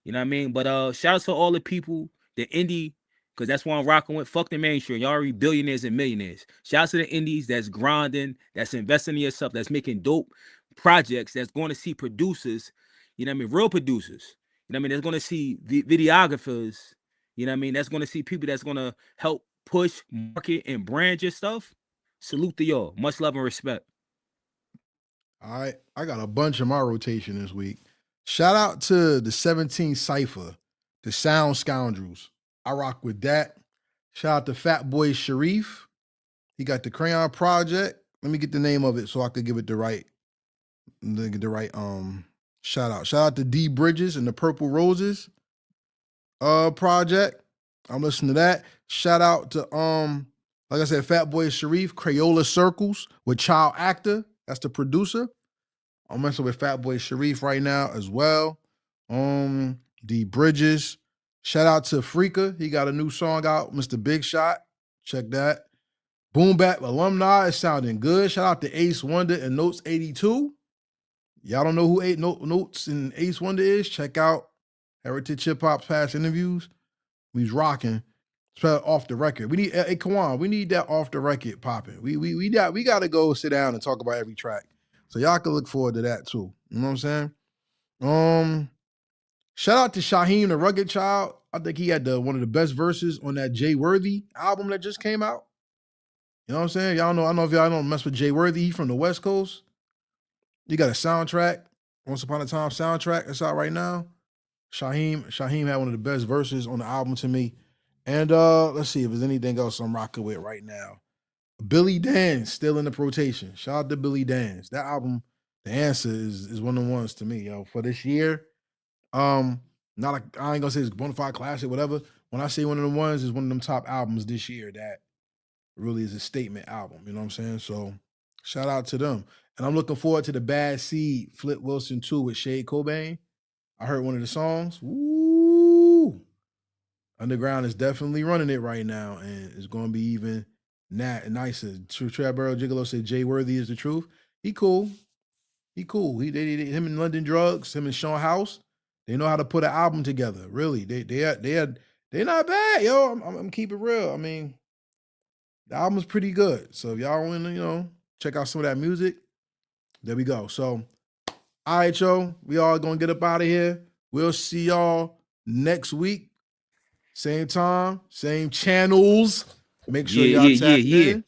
You know what I mean? But shout out to all the people, the indie, because that's what I'm rocking with. Fuck the mainstream. Y'all already billionaires and millionaires. Shout out to the indies that's grinding, that's investing in yourself, that's making dope projects, that's going to see producers, you know what I mean? Real producers. You know what I mean? That's going to see videographers. You know what I mean? That's going to see people that's going to help push, market, and brand your stuff. Salute to y'all. Much love and respect. All right, I got a bunch in my rotation this week. Shout out to the 17 Cypher, the Sound Scoundrels. I rock with that. Shout out to Fat Boy Sharif. He got the Crayon Project. Let me get the name of it so I could give it the right shout out. Shout out to D Bridges and the Purple Roses project. I'm listening to that. Shout out to like I said, Fat Boy Sharif, Crayola Circles with Child Actor. That's the producer. I'm messing with Fat Boy Sharif right now as well. D Bridges. Shout out to Freaka. He got a new song out, Mr. Big Shot. Check that. Boom Bap Alumni is sounding good. Shout out to Ace Wonder and Notes 82. Y'all don't know who Notes and Ace Wonder is? Check out Heritage Hip-Hop's past interviews. We's rocking. Off the record. We need Kawon. We need that off the record popping. We got to go sit down and talk about every track. So y'all can look forward to that too. You know what I'm saying? Shout out to Shaheem the Rugged Child. I think he had one of the best verses on that Jay Worthy album that just came out. You know what I'm saying? Y'all know, I don't know if y'all don't mess with Jay Worthy. He from the West Coast. He got a soundtrack, Once Upon a Time soundtrack that's out right now. Shaheem had one of the best verses on the album to me. And let's see if there's anything else I'm rocking with right now. Billy Dan's still in the rotation. Shout out to Billy Dan's. That album, The Answer, is one of the ones to me, yo. For this year, I ain't gonna say it's bona fide classic, whatever. When I say one of the ones, is one of them top albums this year that really is a statement album. You know what I'm saying? So shout out to them. And I'm looking forward to the Bad Seed Flip Wilson 2 with Shade Cobain. I heard one of the songs. Woo! Underground is definitely running it right now, and it's going to be even nicer. Trap Barrel Gigolo said Jay Worthy is the truth. He cool. Him and London Drugs, him and Sean House, they know how to put an album together. Really, they're not bad, yo. I'm keeping it real. I mean, the album's pretty good. So if y'all want to, check out some of that music, there we go. So, all right, yo, we all gonna get up out of here. We'll see y'all next week. Same time, same channels. Make sure y'all tap in.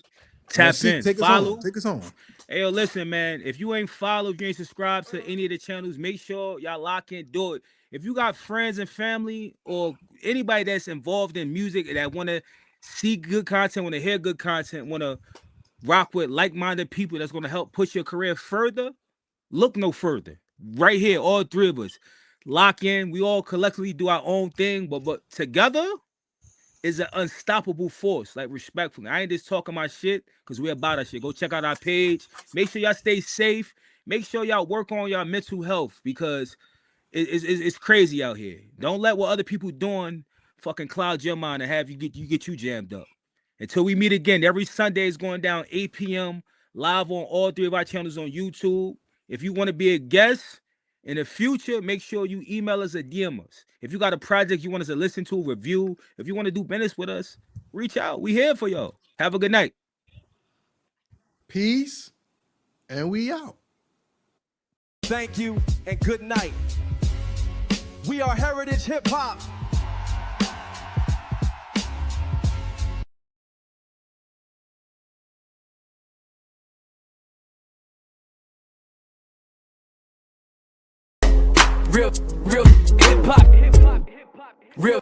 Tap in. Take Follow. Take us home. Hey, yo, listen, man. If you ain't followed, if you ain't subscribed to any of the channels, make sure y'all lock in, do it. If you got friends and family or anybody that's involved in music that want to see good content, want to hear good content, want to rock with like-minded people that's going to help push your career further, look no further. Right here, all three of us. Lock in. We all collectively do our own thing, but together is an unstoppable force. Like, respectfully, I ain't just talking my shit because we're about our shit. Go check out our page. Make sure y'all stay safe. Make sure y'all work on y'all mental health because it's crazy out here. Don't let what other people doing fucking cloud your mind and have you get you jammed up. Until we meet again, every Sunday is going down 8 p.m. live on all three of our channels on YouTube. If you want to be a guest in the future, make sure you email us or DM us. If you got a project you want us to listen to, review, if you want to do business with us, reach out. We here for y'all. Have a good night. Peace, and we out. Thank you, and good night. We are Heritage Hip-Hop. Real hip-hop. Real